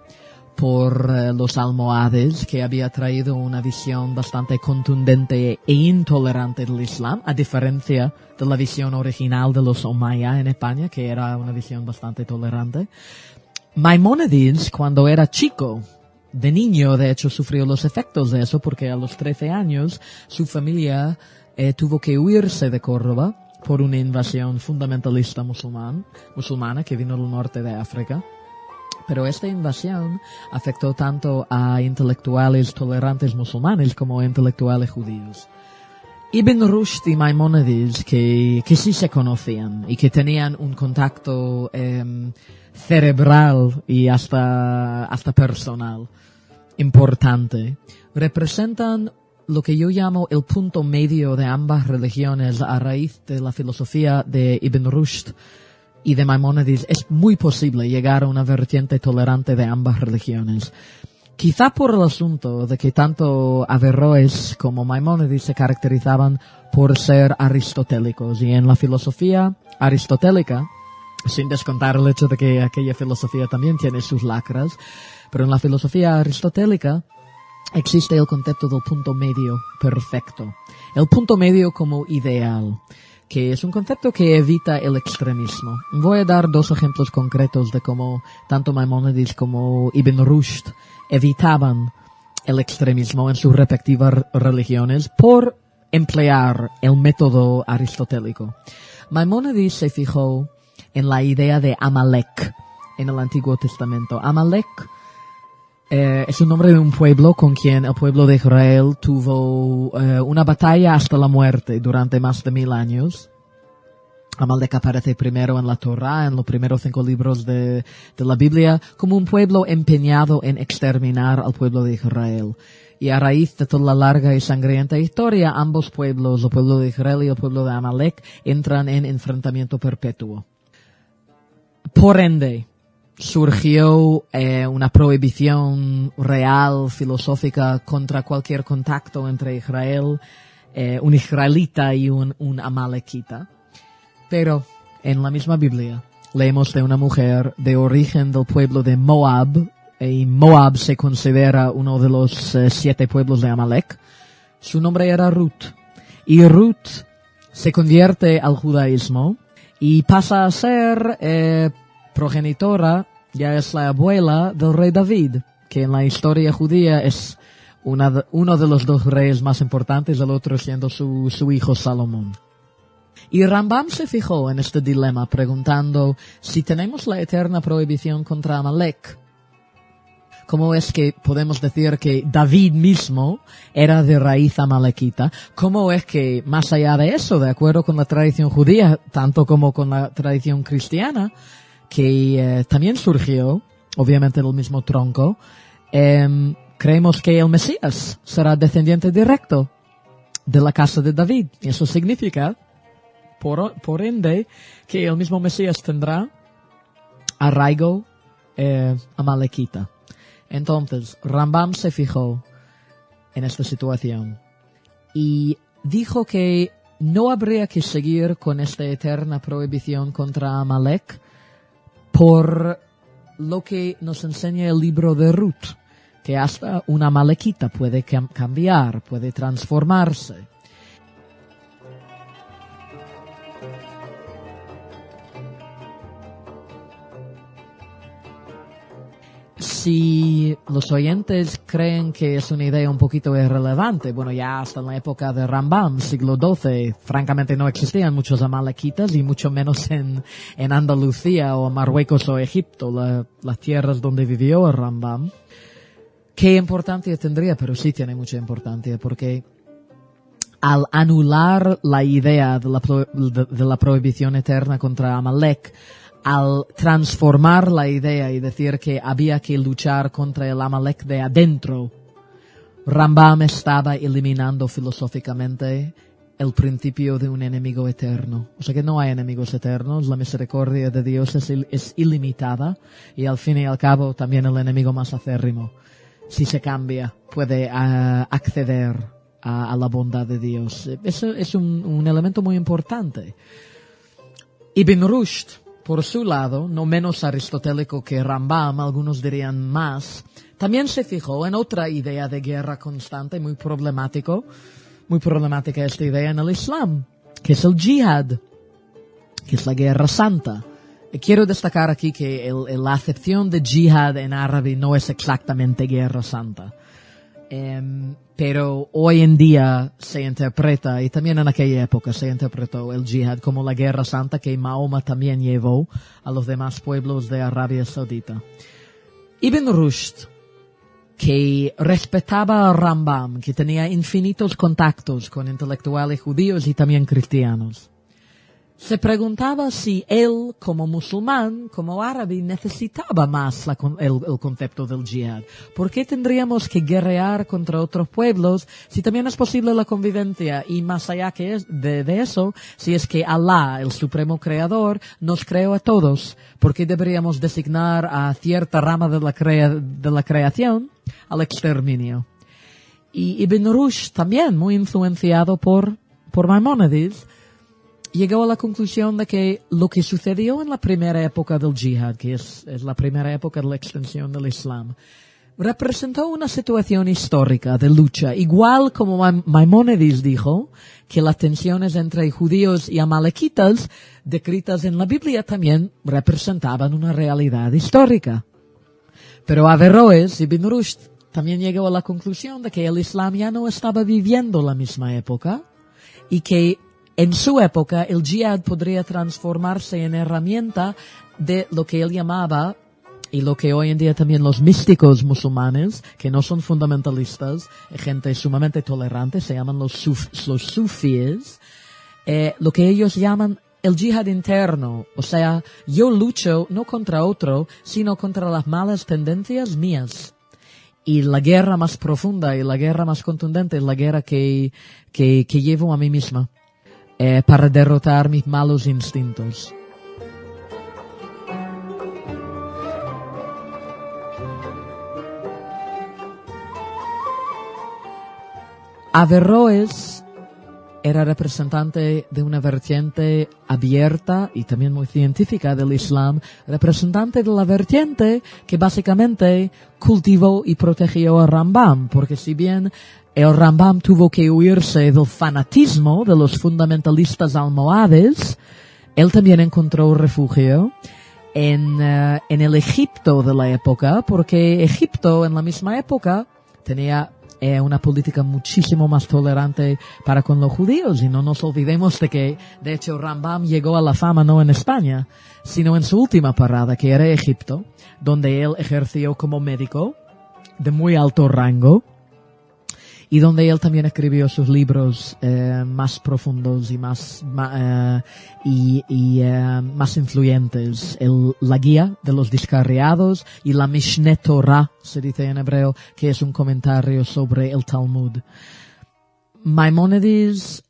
por los almohades, que había traído una visión bastante contundente e intolerante del Islam, a diferencia de la visión original de los Omayya en España, que era una visión bastante tolerante. Maimónides, cuando era chico, de niño, de hecho, sufrió los efectos de eso, porque a los 13 años su familia tuvo que huirse de Córdoba por una invasión fundamentalista musulmana que vino del norte de África. Pero esta invasión afectó tanto a intelectuales tolerantes musulmanes como a intelectuales judíos. Ibn Rushd y Maimónides, que sí se conocían y que tenían un contacto cerebral y hasta personal importante, representan lo que yo llamo el punto medio de ambas religiones a raíz de la filosofía de Ibn Rushd y de Maimónides. Es muy posible llegar a una vertiente tolerante de ambas religiones. Quizá por el asunto de que tanto Averroes como Maimónides se caracterizaban por ser aristotélicos, y en la filosofía aristotélica, sin descontar el hecho de que aquella filosofía también tiene sus lacras, pero en la filosofía aristotélica existe el concepto del punto medio perfecto. El punto medio como ideal. que es un concepto que evita el extremismo. Voy a dar 2 ejemplos concretos de cómo tanto Maimónides como Ibn Rushd evitaban el extremismo en sus respectivas religiones por emplear el método aristotélico. Maimónides se fijó en la idea de Amalek en el Antiguo Testamento. Amalek es un nombre de un pueblo con quien el pueblo de Israel tuvo una batalla hasta la muerte durante más de 1000 años. Amalek aparece primero en la Torá, en los primeros 5 libros de la Biblia, como un pueblo empeñado en exterminar al pueblo de Israel. Y a raíz de toda la larga y sangrienta historia, ambos pueblos, el pueblo de Israel y el pueblo de Amalek, entran en enfrentamiento perpetuo. Por ende, surgió una prohibición real, filosófica, contra cualquier contacto entre Israel, un israelita y un amalekita. Pero en la misma Biblia leemos de una mujer de origen del pueblo de Moab, y Moab se considera uno de los 7 pueblos de Amalek. Su nombre era Ruth. Y Ruth se convierte al judaísmo y pasa a ser progenitora, ya es la abuela del rey David, que en la historia judía es uno de los 2 reyes más importantes, el otro siendo su hijo Salomón. Y Rambam se fijó en este dilema preguntando, si tenemos la eterna prohibición contra Amalek, ¿cómo es que podemos decir que David mismo era de raíz amalekita? ¿Cómo es que, más allá de eso, de acuerdo con la tradición judía, tanto como con la tradición cristiana, que también surgió, obviamente del mismo tronco, creemos que el Mesías será descendiente directo de la casa de David? Y eso significa, por ende, que el mismo Mesías tendrá arraigo amalekita. Entonces, Rambam se fijó en esta situación y dijo que no habría que seguir con esta eterna prohibición contra Amalek por lo que nos enseña el libro de Ruth, que hasta una amalekita puede cambiar, puede transformarse. Si los oyentes creen que es una idea un poquito irrelevante, bueno, ya hasta en la época de Rambam, siglo XII, francamente no existían muchos amalequitas y mucho menos en Andalucía o Marruecos o Egipto, las tierras donde vivió el Rambam. ¿Qué importancia tendría? Pero sí tiene mucha importancia porque al anular la idea de la prohibición eterna contra Amalek, al transformar la idea y decir que había que luchar contra el Amalek de adentro, Rambam estaba eliminando filosóficamente el principio de un enemigo eterno. O sea que no hay enemigos eternos, la misericordia de Dios es ilimitada y al fin y al cabo también el enemigo más acérrimo, si se cambia, puede acceder a la bondad de Dios. Eso es un elemento muy importante. Ibn Rushd, por su lado, no menos aristotélico que Rambam, algunos dirían más, también se fijó en otra idea de guerra constante, muy problemática esta idea en el Islam, que es el jihad, que es la guerra santa. Y quiero destacar aquí que la acepción de jihad en árabe no es exactamente guerra santa. Pero hoy en día se interpreta, y también en aquella época se interpretó el jihad como la guerra santa que Mahoma también llevó a los demás pueblos de Arabia Saudita. Ibn Rushd, que respetaba a Rambam, que tenía infinitos contactos con intelectuales judíos y también cristianos, se preguntaba si él, como musulmán, como árabe, necesitaba más el concepto del jihad. ¿Por qué tendríamos que guerrear contra otros pueblos si también es posible la convivencia? Y más allá de eso, si es que Allah, el supremo creador, nos creó a todos, ¿por qué deberíamos designar a cierta rama de la creación al exterminio? Y Ibn Rushd, también muy influenciado por Maimónides, llegó a la conclusión de que lo que sucedió en la primera época del jihad, que es la primera época de la extensión del Islam, representó una situación histórica de lucha, igual como Maimónides dijo que las tensiones entre judíos y amalequitas descritas en la Biblia también representaban una realidad histórica. Pero Averroes, Ibn Rushd, también llegó a la conclusión de que el Islam ya no estaba viviendo la misma época y que en su época el jihad podría transformarse en herramienta de lo que él llamaba, y lo que hoy en día también los místicos musulmanes, que no son fundamentalistas, gente sumamente tolerante, se llaman los sufíes, lo que ellos llaman el jihad interno. O sea, yo lucho no contra otro, sino contra las malas tendencias mías. Y la guerra más profunda y la guerra más contundente es la guerra que llevo a mí misma, para derrotar mis malos instintos. Averroes era representante de una vertiente abierta y también muy científica del Islam, representante de la vertiente que básicamente cultivó y protegió a Rambam, porque si bien el Rambam tuvo que huirse del fanatismo de los fundamentalistas almohades, él también encontró refugio en el Egipto de la época, porque Egipto en la misma época tenía una política muchísimo más tolerante para con los judíos, y no nos olvidemos de que, de hecho, Rambam llegó a la fama no en España, sino en su última parada, que era Egipto, donde él ejerció como médico de muy alto rango, y donde él también escribió sus libros más profundos y más influyentes, la Guía de los Descarriados y la Mishneh Torah, se dice en hebreo, que es un comentario sobre el Talmud. Maimónides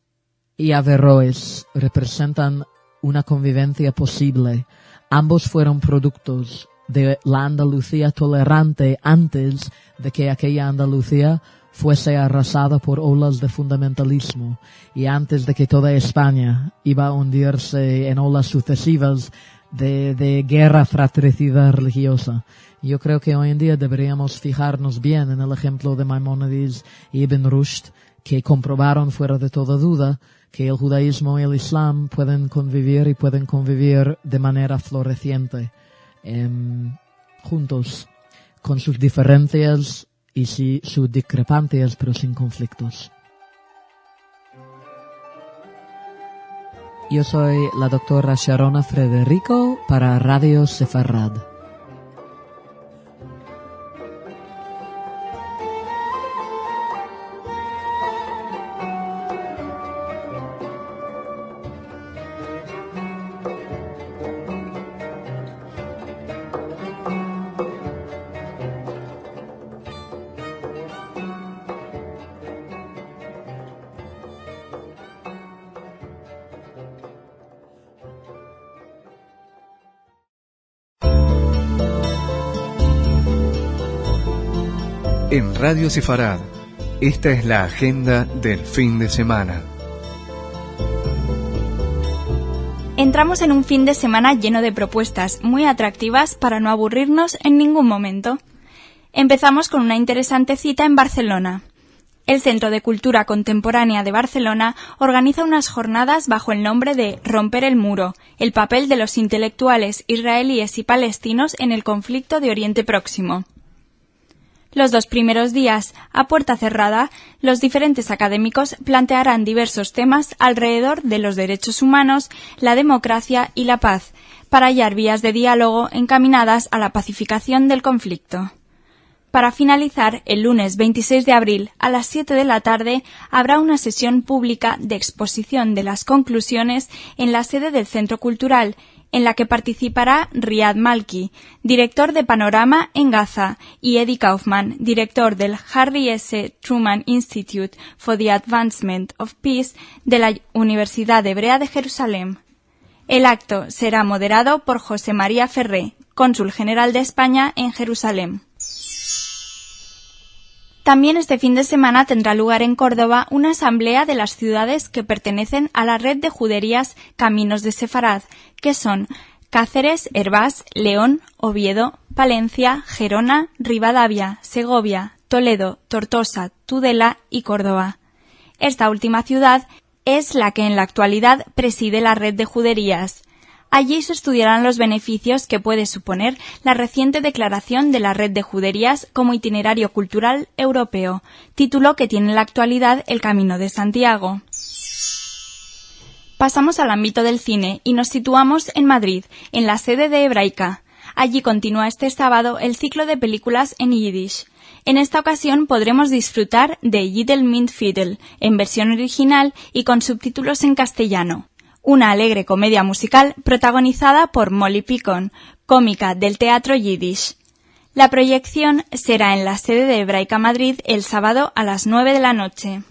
y Averroes representan una convivencia posible. Ambos fueron productos de la Andalucía tolerante antes de que aquella Andalucía fuese arrasada por olas de fundamentalismo, y antes de que toda España iba a hundirse en olas sucesivas de guerra fratricida religiosa. Yo creo que hoy en día deberíamos fijarnos bien en el ejemplo de Maimónides y Ibn Rushd, que comprobaron fuera de toda duda que el judaísmo y el islam pueden convivir, y pueden convivir de manera floreciente, juntos, con sus diferencias y sus discrepancias, pero sin conflictos. Yo soy la doctora Sharona Frederico para Radio Sefarad. En Radio Sefarad, esta es la agenda del fin de semana. Entramos en un fin de semana lleno de propuestas muy atractivas para no aburrirnos en ningún momento. Empezamos con una interesante cita en Barcelona. El Centro de Cultura Contemporánea de Barcelona organiza unas jornadas bajo el nombre de Romper el Muro, el papel de los intelectuales israelíes y palestinos en el conflicto de Oriente Próximo. Los 2 primeros días, a puerta cerrada, los diferentes académicos plantearán diversos temas alrededor de los derechos humanos, la democracia y la paz, para hallar vías de diálogo encaminadas a la pacificación del conflicto. Para finalizar, el lunes 26 de abril, a las 7 de la tarde, habrá una sesión pública de exposición de las conclusiones en la sede del Centro Cultural, en la que participará Riyad Malki, director de Panorama en Gaza, y Eddie Kaufman, director del Harry S. Truman Institute for the Advancement of Peace de la Universidad Hebrea de Jerusalén. El acto será moderado por José María Ferré, cónsul general de España en Jerusalén. También este fin de semana tendrá lugar en Córdoba una asamblea de las ciudades que pertenecen a la red de juderías Caminos de Sefarad, que son Cáceres, Hervás, León, Oviedo, Palencia, Gerona, Rivadavia, Segovia, Toledo, Tortosa, Tudela y Córdoba. Esta última ciudad es la que en la actualidad preside la red de juderías. Allí se estudiarán los beneficios que puede suponer la reciente declaración de la red de juderías como itinerario cultural europeo, título que tiene en la actualidad el Camino de Santiago. Pasamos al ámbito del cine y nos situamos en Madrid, en la sede de Hebraica. Allí continúa este sábado el ciclo de películas en yiddish. En esta ocasión podremos disfrutar de Yidel Mint Fiddle, en versión original y con subtítulos en castellano. Una alegre comedia musical protagonizada por Molly Picon, cómica del teatro yiddish. La proyección será en la sede de Hebraica Madrid el sábado a las 9 de la noche.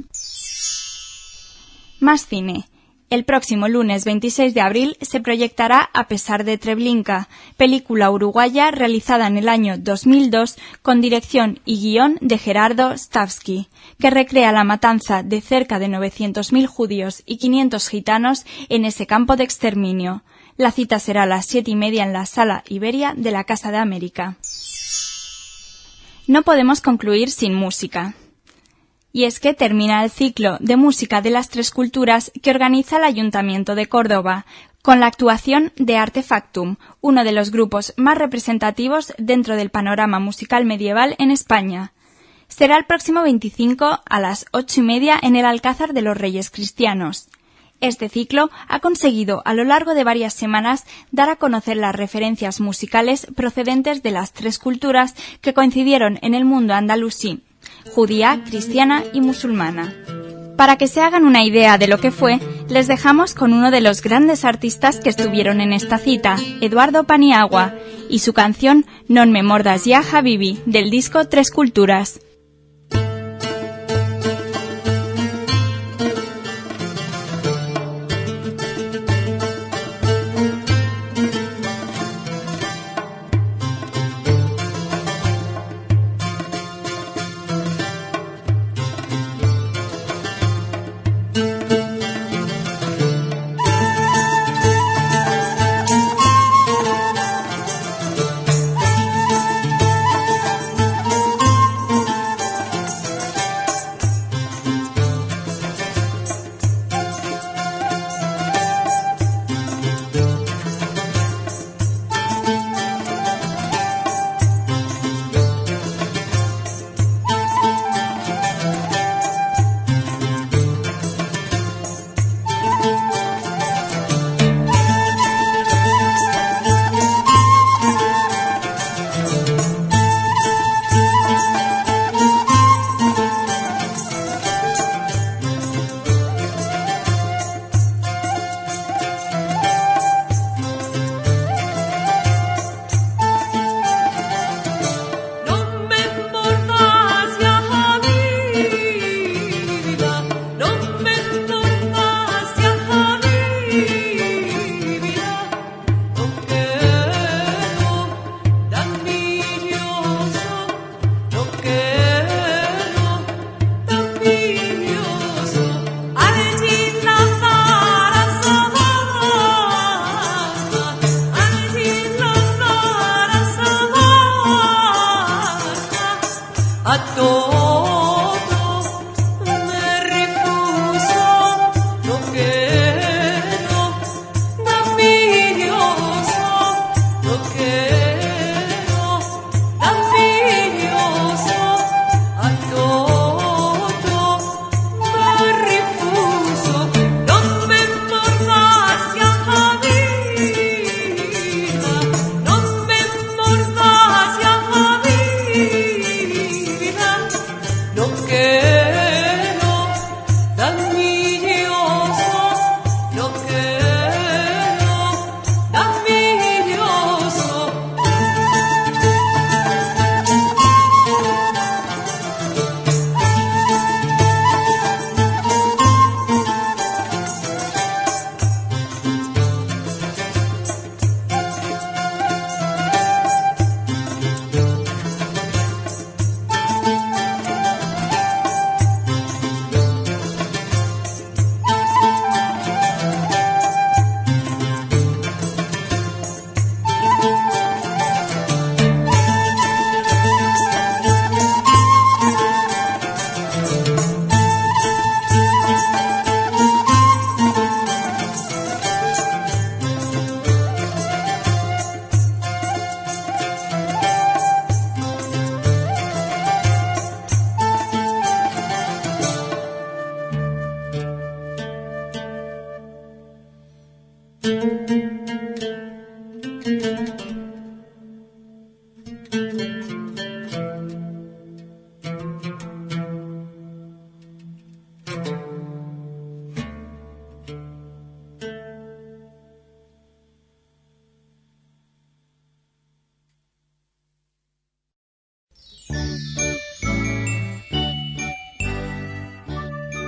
Más cine. El próximo lunes 26 de abril se proyectará A pesar de Treblinka, película uruguaya realizada en el año 2002 con dirección y guión de Gerardo Stavsky, que recrea la matanza de cerca de 900.000 judíos y 500 gitanos en ese campo de exterminio. La cita será a las 7:30 en la Sala Iberia de la Casa de América. No podemos concluir sin música. Y es que termina el ciclo de música de las tres culturas que organiza el Ayuntamiento de Córdoba, con la actuación de Artefactum, uno de los grupos más representativos dentro del panorama musical medieval en España. Será el próximo 25 a las 8:30 en el Alcázar de los Reyes Cristianos. Este ciclo ha conseguido a lo largo de varias semanas dar a conocer las referencias musicales procedentes de las tres culturas que coincidieron en el mundo andalusí, judía, cristiana y musulmana. Para que se hagan una idea de lo que fue, les dejamos con uno de los grandes artistas que estuvieron en esta cita, Eduardo Paniagua, y su canción Non me mordas ya, Habibi, del disco Tres Culturas.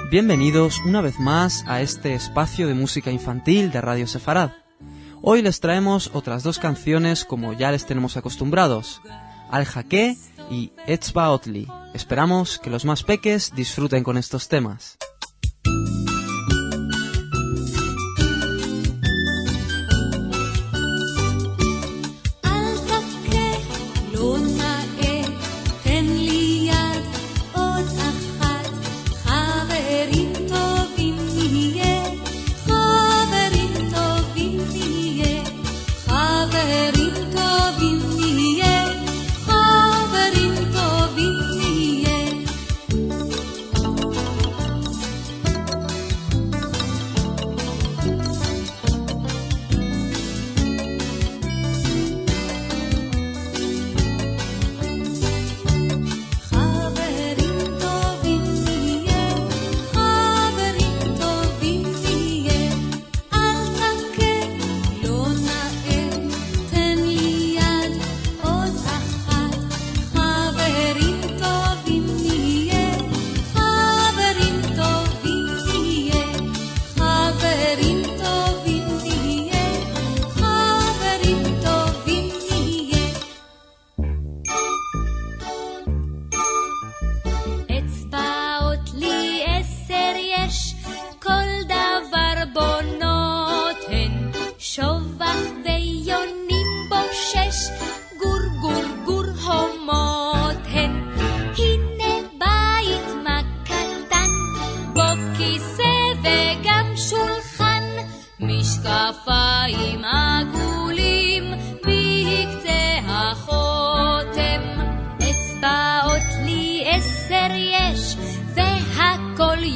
Bienvenidos una vez más a este espacio de música infantil de Radio Sefarad. Hoy les traemos otras dos canciones como ya les tenemos acostumbrados, Al Jaque y Etzba Otli. Esperamos que los más peques disfruten con estos temas.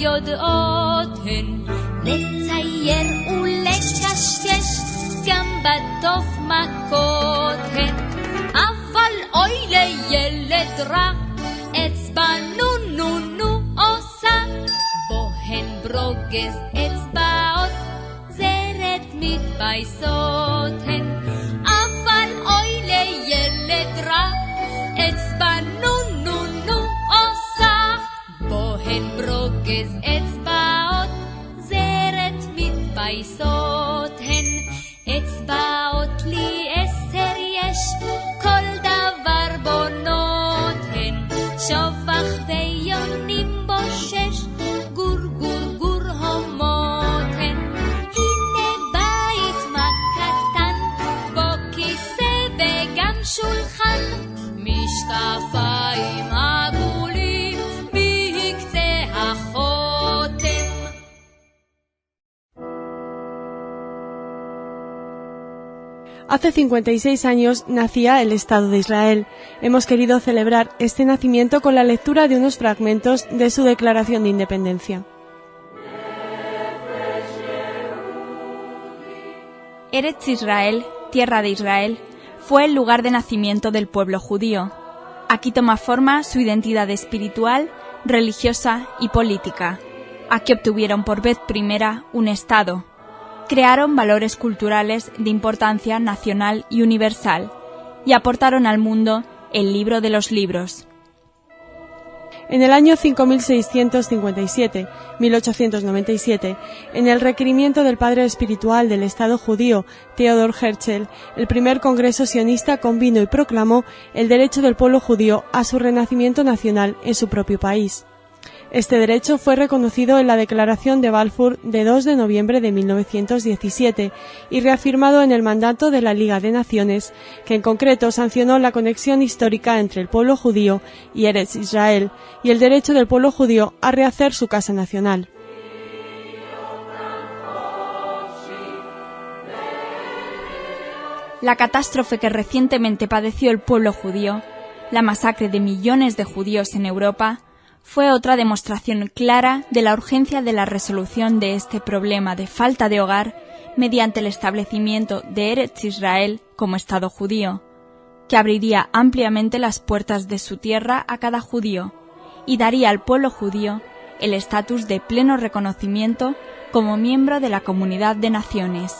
יודעות הן לצייר ולקשקש גם בדוף מכות הן אבל אוי לילד רע אצבע נו נו נו עושה בו הן ברוגז אצבעות זרת מתבייסות הן אבל אוי לילד רע אצבע נו נו נו עושה בו הן ברוגז אצבעות זרת מתבייסות הן אצבעות לי 10 יש כל דבר בונות הן שובח ויונים בו 6 גור גור גור הומות הן הנה בית מקטן בו כיסא וגם שולחן משקפיים עגולים בקצה החותם. Hace 56 años nacía el Estado de Israel. Hemos querido celebrar este nacimiento con la lectura de unos fragmentos de su Declaración de Independencia. Eretz Israel, tierra de Israel, fue el lugar de nacimiento del pueblo judío. Aquí toma forma su identidad espiritual, religiosa y política. Aquí obtuvieron por vez primera un Estado. Crearon valores culturales de importancia nacional y universal y aportaron al mundo el libro de los libros. En el año 5657, 1897, en el requerimiento del padre espiritual del Estado judío, Theodor Herzl, el primer congreso sionista convino y proclamó el derecho del pueblo judío a su renacimiento nacional en su propio país. Este derecho fue reconocido en la Declaración de Balfour de 2 de noviembre de 1917 y reafirmado en el mandato de la Liga de Naciones, que en concreto sancionó la conexión histórica entre el pueblo judío y Eretz Israel y el derecho del pueblo judío a rehacer su casa nacional. La catástrofe que recientemente padeció el pueblo judío, la masacre de millones de judíos en Europa, fue otra demostración clara de la urgencia de la resolución de este problema de falta de hogar mediante el establecimiento de Eretz Israel como Estado judío, que abriría ampliamente las puertas de su tierra a cada judío y daría al pueblo judío el estatus de pleno reconocimiento como miembro de la comunidad de naciones.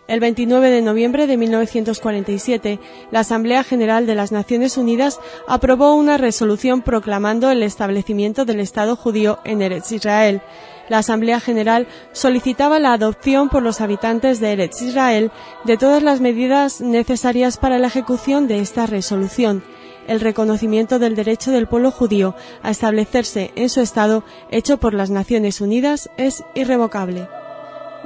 El 29 de noviembre de 1947, la Asamblea General de las Naciones Unidas aprobó una resolución proclamando el establecimiento del Estado judío en Eretz Israel. La Asamblea General solicitaba la adopción por los habitantes de Eretz Israel de todas las medidas necesarias para la ejecución de esta resolución. El reconocimiento del derecho del pueblo judío a establecerse en su Estado, hecho por las Naciones Unidas, es irrevocable.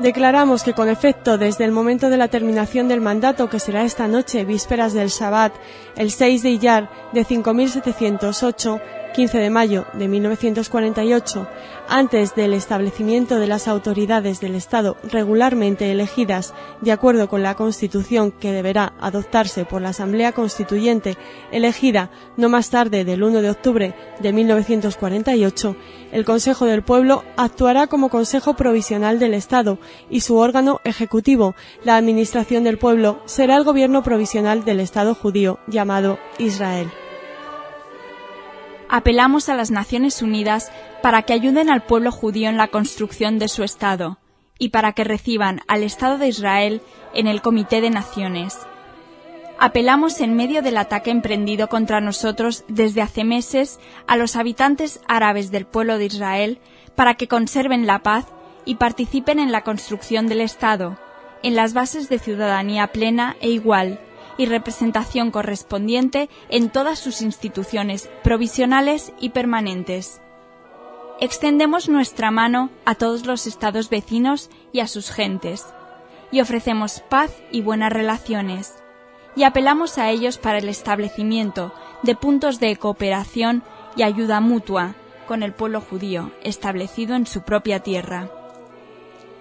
Declaramos que con efecto desde el momento de la terminación del mandato, que será esta noche, vísperas del Shabbat, el 6 de Iyar de 5708, 15 de mayo de 1948, antes del establecimiento de las autoridades del Estado regularmente elegidas de acuerdo con la Constitución que deberá adoptarse por la Asamblea Constituyente elegida no más tarde del 1 de octubre de 1948, el Consejo del Pueblo actuará como Consejo Provisional del Estado y su órgano ejecutivo, la Administración del Pueblo, será el Gobierno Provisional del Estado judío llamado Israel. Apelamos a las Naciones Unidas para que ayuden al pueblo judío en la construcción de su Estado y para que reciban al Estado de Israel en el Comité de Naciones. Apelamos en medio del ataque emprendido contra nosotros desde hace meses a los habitantes árabes del pueblo de Israel para que conserven la paz y participen en la construcción del Estado, en las bases de ciudadanía plena e igual, y representación correspondiente en todas sus instituciones provisionales y permanentes. Extendemos nuestra mano a todos los estados vecinos y a sus gentes, y ofrecemos paz y buenas relaciones, y apelamos a ellos para el establecimiento de puntos de cooperación y ayuda mutua con el pueblo judío establecido en su propia tierra.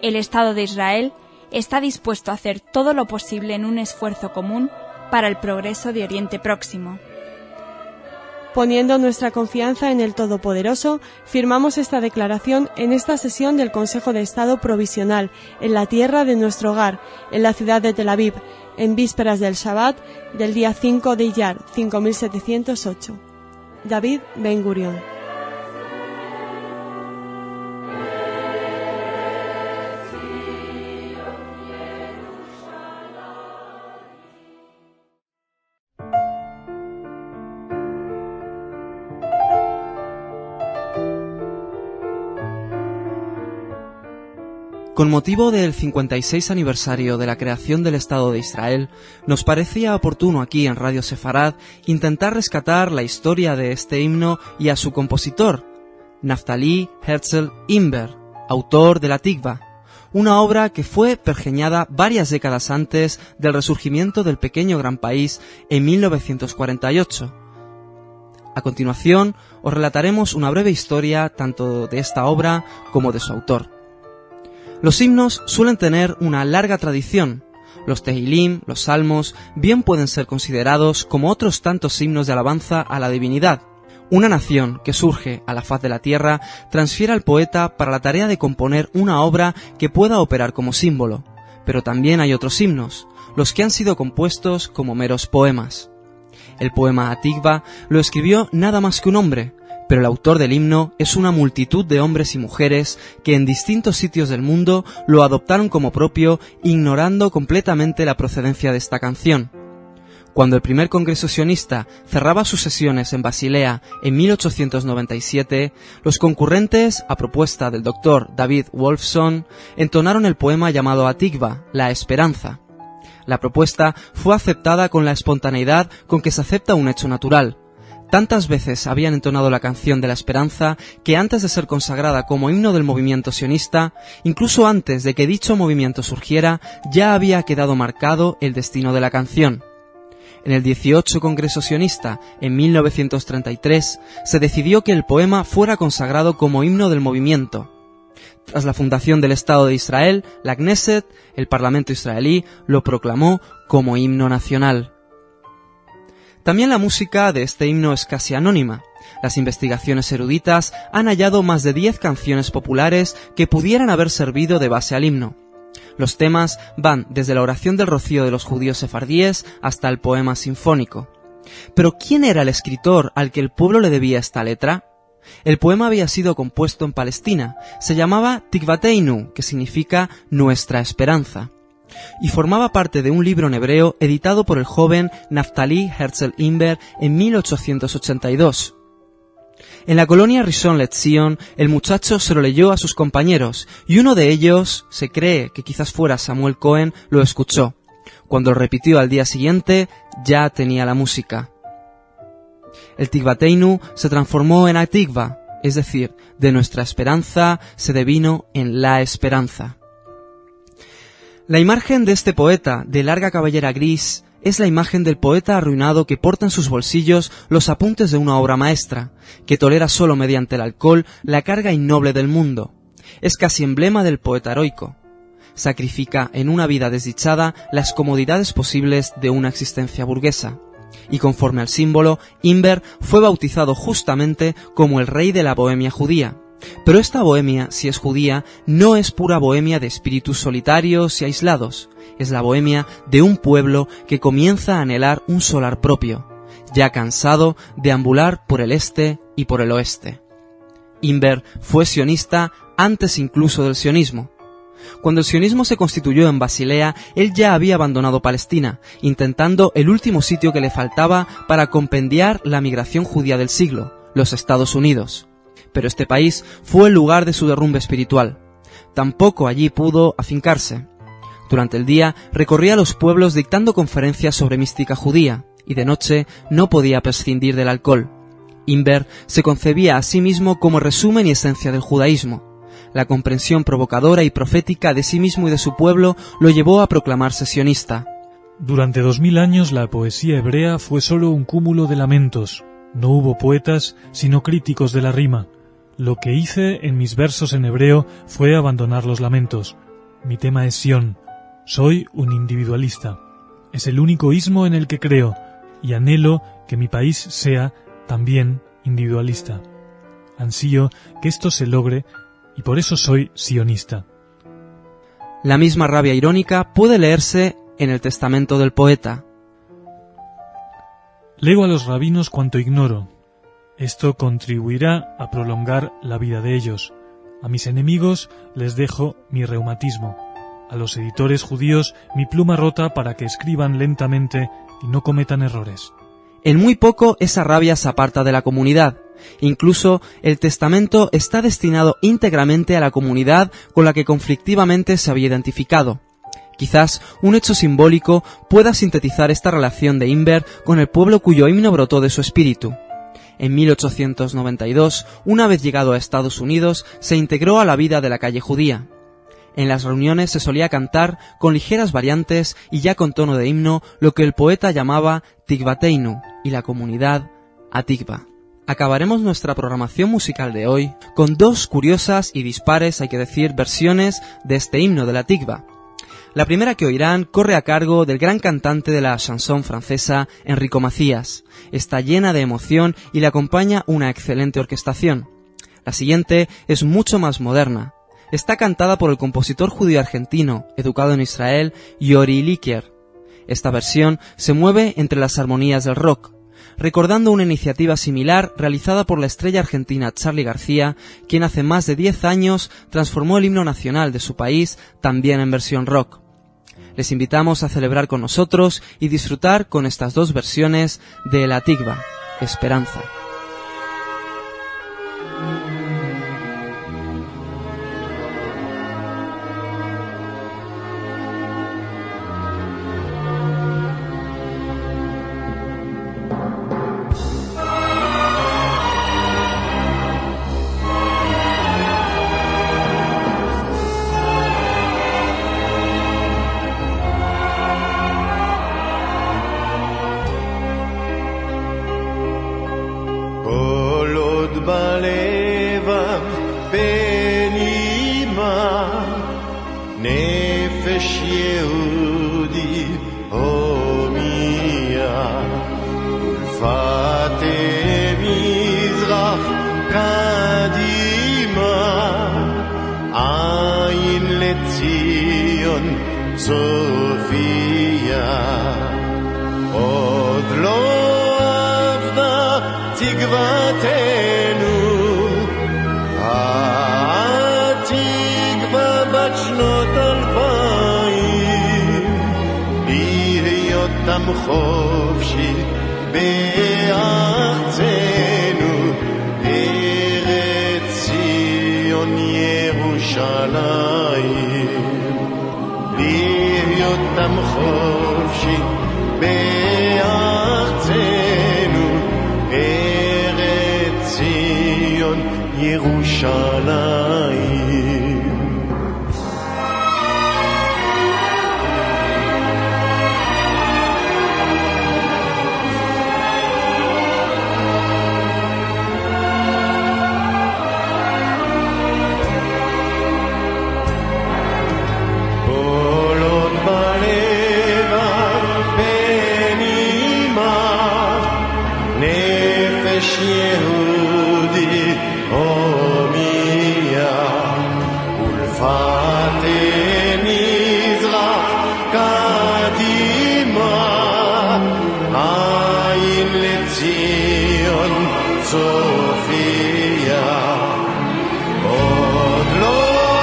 El Estado de Israel está dispuesto a hacer todo lo posible en un esfuerzo común para el progreso de Oriente Próximo. Poniendo nuestra confianza en el Todopoderoso, firmamos esta declaración en esta sesión del Consejo de Estado Provisional, en la tierra de nuestro hogar, en la ciudad de Tel Aviv, en vísperas del Shabbat del día 5 de Iyar, 5708. David Ben Gurión. Con motivo del 56 aniversario de la creación del Estado de Israel, nos parecía oportuno aquí en Radio Sefarad intentar rescatar la historia de este himno y a su compositor, Naftali Herzl Imber, autor de la Tikva, una obra que fue pergeñada varias décadas antes del resurgimiento del pequeño gran país en 1948. A continuación, os relataremos una breve historia tanto de esta obra como de su autor. Los himnos suelen tener una larga tradición. Los Tehilim, los salmos, bien pueden ser considerados como otros tantos himnos de alabanza a la divinidad. Una nación que surge a la faz de la tierra transfiere al poeta para la tarea de componer una obra que pueda operar como símbolo. Pero también hay otros himnos, los que han sido compuestos como meros poemas. El poema Atikva lo escribió nada más que un hombre, pero el autor del himno es una multitud de hombres y mujeres que en distintos sitios del mundo lo adoptaron como propio, ignorando completamente la procedencia de esta canción. Cuando el primer Congreso Sionista cerraba sus sesiones en Basilea en 1897, los concurrentes, a propuesta del doctor David Wolfson, entonaron el poema llamado Atikva, la esperanza. La propuesta fue aceptada con la espontaneidad con que se acepta un hecho natural. Tantas veces habían entonado la canción de la esperanza que antes de ser consagrada como himno del movimiento sionista, incluso antes de que dicho movimiento surgiera, ya había quedado marcado el destino de la canción. En el 18 Congreso Sionista, en 1933, se decidió que el poema fuera consagrado como himno del movimiento. Tras la fundación del Estado de Israel, la Knesset, el Parlamento israelí, lo proclamó como himno nacional. También la música de este himno es casi anónima. Las investigaciones eruditas han hallado más de 10 canciones populares que pudieran haber servido de base al himno. Los temas van desde la oración del rocío de los judíos sefardíes hasta el poema sinfónico. Pero ¿quién era el escritor al que el pueblo le debía esta letra? El poema había sido compuesto en Palestina. Se llamaba Tikvateinu, que significa nuestra esperanza. y formaba parte de un libro en hebreo editado por el joven Naftali Herzl Imber en 1882. En la colonia Rishon LeZion, el muchacho se lo leyó a sus compañeros, y uno de ellos, se cree que quizás fuera Samuel Cohen, lo escuchó. Cuando lo repitió al día siguiente, ya tenía la música. El Tikvateinu se transformó en Atikva, es decir, de nuestra esperanza se devino en la esperanza. La imagen de este poeta, de larga cabellera gris, es la imagen del poeta arruinado que porta en sus bolsillos los apuntes de una obra maestra, que tolera solo mediante el alcohol la carga innoble del mundo. Es casi emblema del poeta heroico. Sacrifica en una vida desdichada las comodidades posibles de una existencia burguesa. Y conforme al símbolo, Imber fue bautizado justamente como el rey de la bohemia judía. Pero esta bohemia, si es judía, no es pura bohemia de espíritus solitarios y aislados. Es la bohemia de un pueblo que comienza a anhelar un solar propio, ya cansado de ambular por el este y por el oeste. Imber fue sionista antes incluso del sionismo. Cuando el sionismo se constituyó en Basilea, él ya había abandonado Palestina, intentando el último sitio que le faltaba para compendiar la migración judía del siglo, los Estados Unidos. Pero este país fue el lugar de su derrumbe espiritual. Tampoco allí pudo afincarse. Durante el día recorría los pueblos dictando conferencias sobre mística judía, y de noche no podía prescindir del alcohol. Imber se concebía a sí mismo como resumen y esencia del judaísmo. La comprensión provocadora y profética de sí mismo y de su pueblo lo llevó a proclamarse sionista. Durante 2000 años la poesía hebrea fue solo un cúmulo de lamentos. No hubo poetas, sino críticos de la rima. Lo que hice en mis versos en hebreo fue abandonar los lamentos. Mi tema es Sion. Soy un individualista. Es el único ismo en el que creo, y anhelo que mi país sea también individualista. Ansío que esto se logre, y por eso soy sionista. La misma rabia irónica puede leerse en el testamento del poeta. Lego a los rabinos cuanto ignoro. Esto contribuirá a prolongar la vida de ellos. A mis enemigos les dejo mi reumatismo. A los editores judíos mi pluma rota para que escriban lentamente y no cometan errores. En muy poco esa rabia se aparta de la comunidad. Incluso el testamento está destinado íntegramente a la comunidad con la que conflictivamente se había identificado. Quizás un hecho simbólico pueda sintetizar esta relación de Imber con el pueblo cuyo himno brotó de su espíritu. En 1892, una vez llegado a Estados Unidos, se integró a la vida de la calle judía. En las reuniones se solía cantar, con ligeras variantes y ya con tono de himno, lo que el poeta llamaba Tikvateinu y la comunidad Atikva. Acabaremos nuestra programación musical de hoy con dos curiosas y dispares, hay que decir, versiones de este himno de la Tikva. La primera que oirán corre a cargo del gran cantante de la chanson francesa, Enrico Macías. Está llena de emoción y le acompaña una excelente orquestación. La siguiente es mucho más moderna. Está cantada por el compositor judío argentino, educado en Israel, Yori Liker. Esta versión se mueve entre las armonías del rock, recordando una iniciativa similar realizada por la estrella argentina Charly García, quien hace más de 10 años transformó el himno nacional de su país también en versión rock. Les invitamos a celebrar con nosotros y disfrutar con estas dos versiones de la Tikva, Esperanza. התקווה בת שנות 2000 אותם חופשי בארצנו, ארץ ציון ירושלים. בהיותם חופשי בארצנו, ארץ ציון ירושלים. יהודי הומיה ולפתי נזרח קדימה, עין לציון צופיה. עוד לא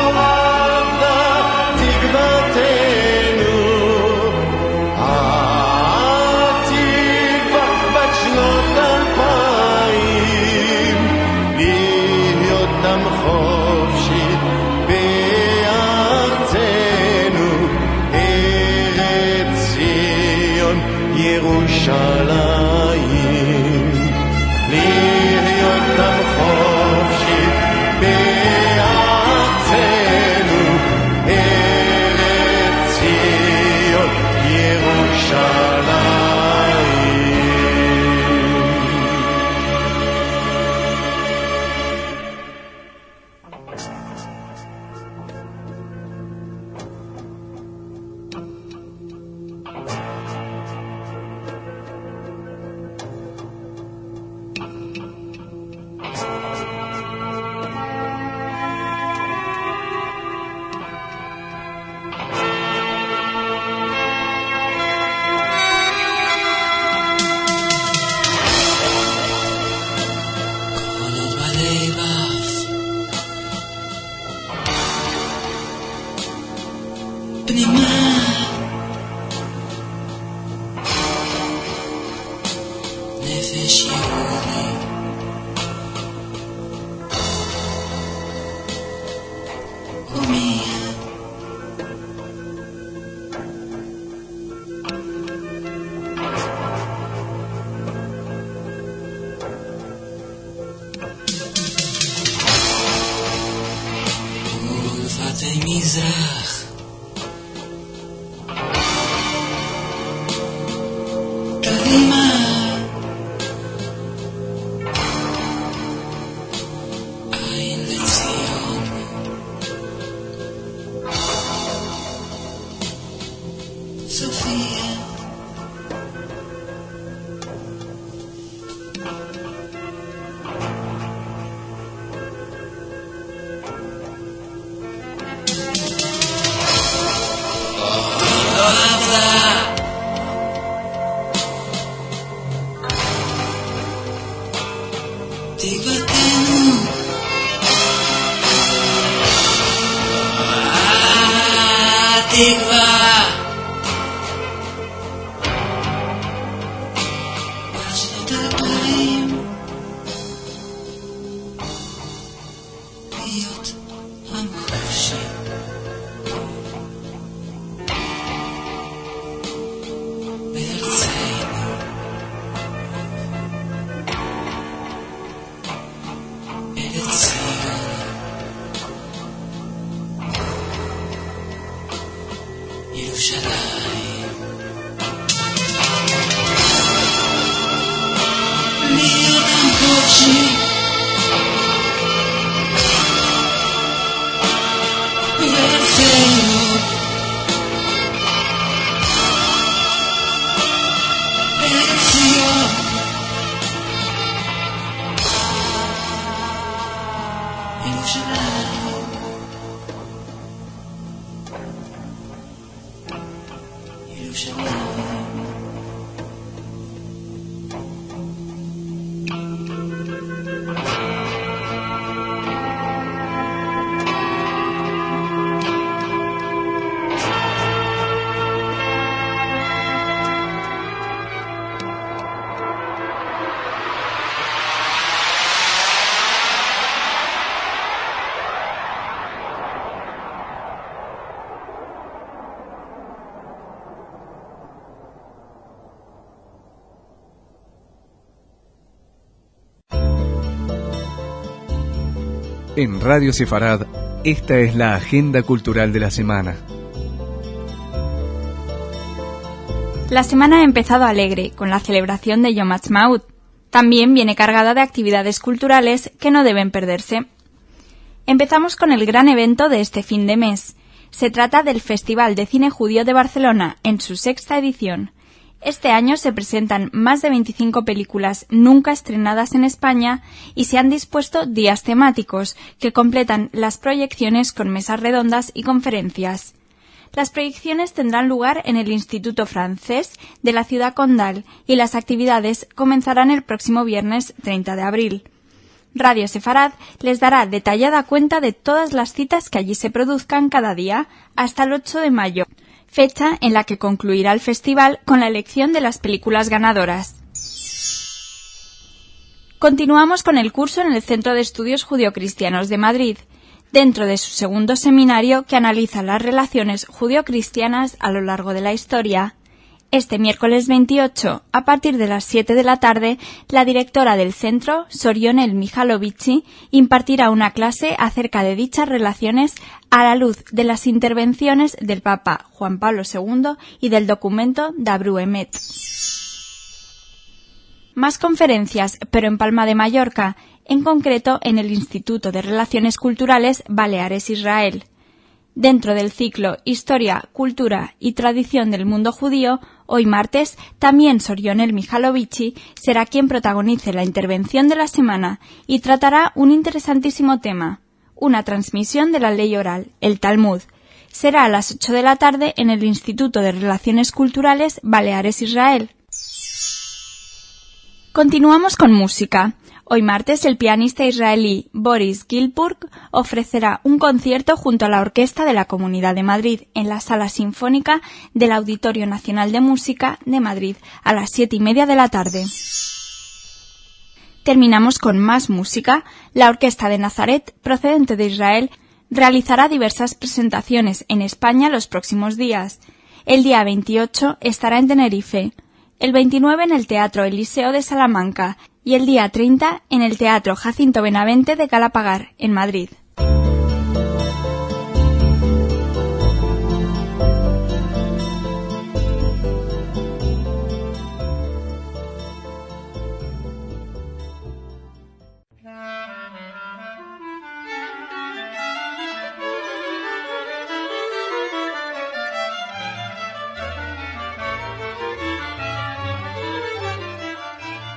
עבדה תקוותנו, התקווה בת שנות 2000, בהיותם חופשי בארצנו, ארץ ציון ירושלים. להיותם חופשי בארצנו, ארץ ציון ירושלים. En Radio Sefarad, esta es la agenda cultural de la semana. La semana ha empezado alegre, con la celebración de Yom Ha'atzmaut. También viene cargada de actividades culturales que no deben perderse. Empezamos con el gran evento de este fin de mes. Se trata del Festival de Cine Judío de Barcelona, en su 6ª edición. Este año se presentan más de 25 películas nunca estrenadas en España y se han dispuesto días temáticos que completan las proyecciones con mesas redondas y conferencias. Las proyecciones tendrán lugar en el Instituto Francés de la ciudad condal y las actividades comenzarán el próximo viernes 30 de abril. Radio Sefarad les dará detallada cuenta de todas las citas que allí se produzcan cada día hasta el 8 de mayo, fecha en la que concluirá el festival con la elección de las películas ganadoras. Continuamos con el curso en el Centro de Estudios Judio-Cristianos de Madrid, dentro de su 2º seminario que analiza las relaciones judío-cristianas a lo largo de la historia. Este miércoles 28, a partir de las 7 de la tarde, la directora del centro, Sorionel Michalovici, impartirá una clase acerca de dichas relaciones a la luz de las intervenciones del Papa Juan Pablo II y del documento Dabru Emet. Más conferencias, pero en Palma de Mallorca, en concreto en el Instituto de Relaciones Culturales Baleares-Israel. Dentro del ciclo Historia, Cultura y Tradición del Mundo Judío, hoy martes, también Sorionel Michalovici será quien protagonice la intervención de la semana y tratará un interesantísimo tema, una transmisión de la ley oral, el Talmud. Será a las 8 de la tarde en el Instituto de Relaciones Culturales Baleares-Israel. Continuamos con música. Hoy martes, el pianista israelí Boris Gilburg ofrecerá un concierto junto a la Orquesta de la Comunidad de Madrid en la Sala Sinfónica del Auditorio Nacional de Música de Madrid a las 7:30 de la tarde. Terminamos con más música. La Orquesta de Nazaret, procedente de Israel, realizará diversas presentaciones en España los próximos días. El día 28 estará en Tenerife, el 29 en el Teatro Eliseo de Salamanca y el día 30 en el Teatro Jacinto Benavente de Galapagar, en Madrid.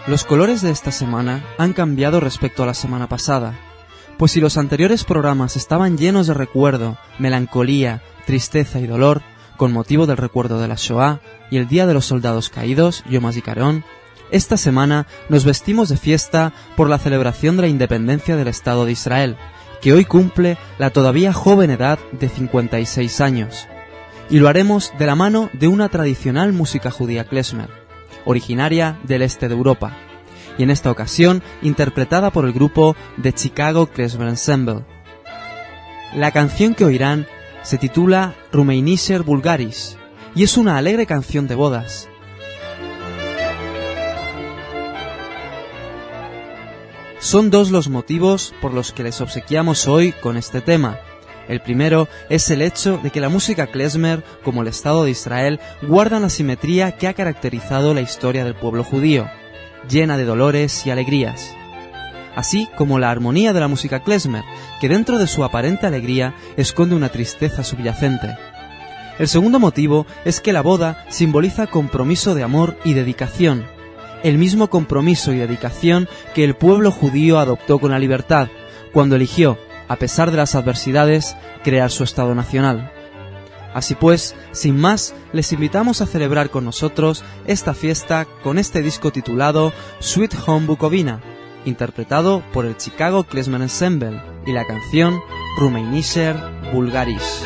Los colores de esta semana han cambiado respecto a la semana pasada, pues si los anteriores programas estaban llenos de recuerdo, melancolía, tristeza y dolor, con motivo del recuerdo de la Shoah y el Día de los Soldados Caídos, Yom HaZikaron, esta semana nos vestimos de fiesta por la celebración de la independencia del Estado de Israel, que hoy cumple la todavía joven edad de 56 años. Y lo haremos de la mano de una tradicional música judía klezmer, originaria del este de Europa, y en esta ocasión interpretada por el grupo The Chicago Klezmer Ensemble. La canción que oirán se titula Rumeinischer Bulgaris y es una alegre canción de bodas. Son dos los motivos por los que les obsequiamos hoy con este tema. El primero es el hecho de que la música klezmer, como el Estado de Israel, guardan la simetría que ha caracterizado la historia del pueblo judío, llena de dolores y alegrías. Así como la armonía de la música klezmer, que dentro de su aparente alegría esconde una tristeza subyacente. El segundo motivo es que la boda simboliza compromiso de amor y dedicación, el mismo compromiso y dedicación que el pueblo judío adoptó con la libertad, cuando eligió, a pesar de las adversidades, crear su Estado nacional. Así pues, sin más, les invitamos a celebrar con nosotros esta fiesta con este disco titulado Sweet Home Bukovina, interpretado por el Chicago Klezmer Ensemble, y la canción Rumeinischer Bulgaris.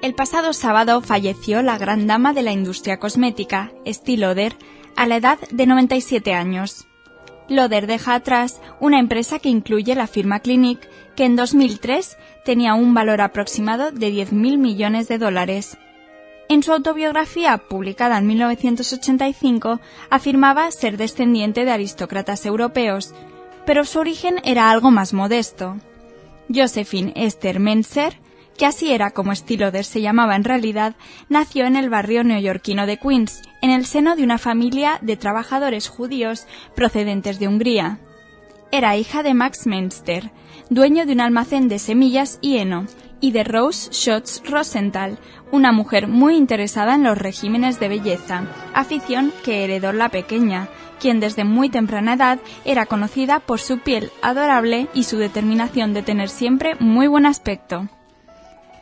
El pasado sábado falleció la gran dama de la industria cosmética, Estée Lauder, a la edad de 97 años. Lauder deja atrás una empresa que incluye la firma Clinique, que en 2003 tenía un valor aproximado de $10.000 millones. En su autobiografía, publicada en 1985, afirmaba ser descendiente de aristócratas europeos, pero su origen era algo más modesto. Josephine Esther Menzer, que así era como Estée Lauder se llamaba en realidad, nació en el barrio neoyorquino de Queens, en el seno de una familia de trabajadores judíos procedentes de Hungría. Era hija de Max Menster, dueño de un almacén de semillas y heno, y de Rose Schatz Rosenthal, una mujer muy interesada en los regímenes de belleza, afición que heredó la pequeña, quien desde muy temprana edad era conocida por su piel adorable y su determinación de tener siempre muy buen aspecto.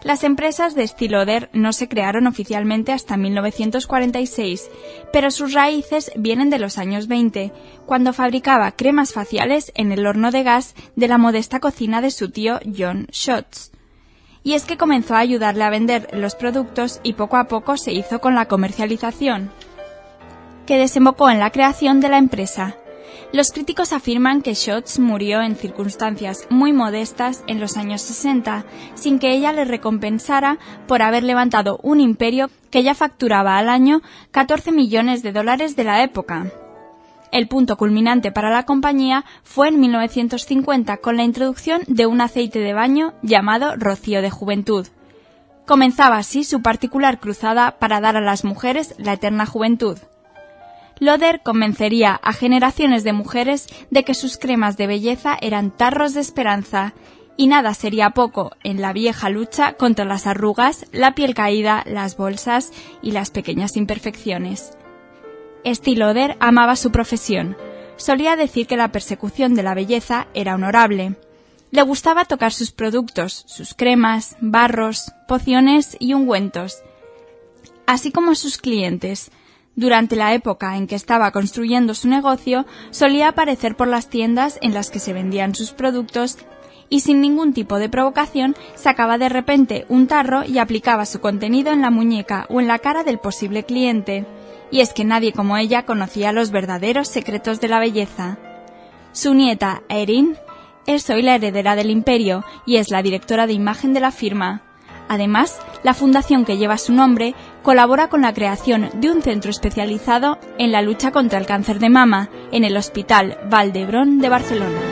Las empresas de Estée Lauder no se crearon oficialmente hasta 1946, pero sus raíces vienen de los años 20, cuando fabricaba cremas faciales en el horno de gas de la modesta cocina de su tío John Schatz. Y es que comenzó a ayudarle a vender los productos y poco a poco se hizo con la comercialización, que desembocó en la creación de la empresa. Los críticos afirman que Schatz murió en circunstancias muy modestas en los años 60, sin que ella le recompensara por haber levantado un imperio que ya facturaba al año $14 millones de la época. El punto culminante para la compañía fue en 1950 con la introducción de un aceite de baño llamado Rocío de Juventud. Comenzaba así su particular cruzada para dar a las mujeres la eterna juventud. Lauder convencería a generaciones de mujeres de que sus cremas de belleza eran tarros de esperanza, y nada sería poco en la vieja lucha contra las arrugas, la piel caída, las bolsas y las pequeñas imperfecciones. Estée Lauder amaba su profesión. Solía decir que la persecución de la belleza era honorable. Le gustaba tocar sus productos, sus cremas, barros, pociones y ungüentos, así como sus clientes. Durante la época en que estaba construyendo su negocio, solía aparecer por las tiendas en las que se vendían sus productos y sin ningún tipo de provocación sacaba de repente un tarro y aplicaba su contenido en la muñeca o en la cara del posible cliente. Y es que nadie como ella conocía los verdaderos secretos de la belleza. Su nieta, Erin, es hoy la heredera del imperio y es la directora de imagen de la firma. Además, la fundación que lleva su nombre colabora con la creación de un centro especializado en la lucha contra el cáncer de mama en el Hospital Vall d'Hebron de Barcelona.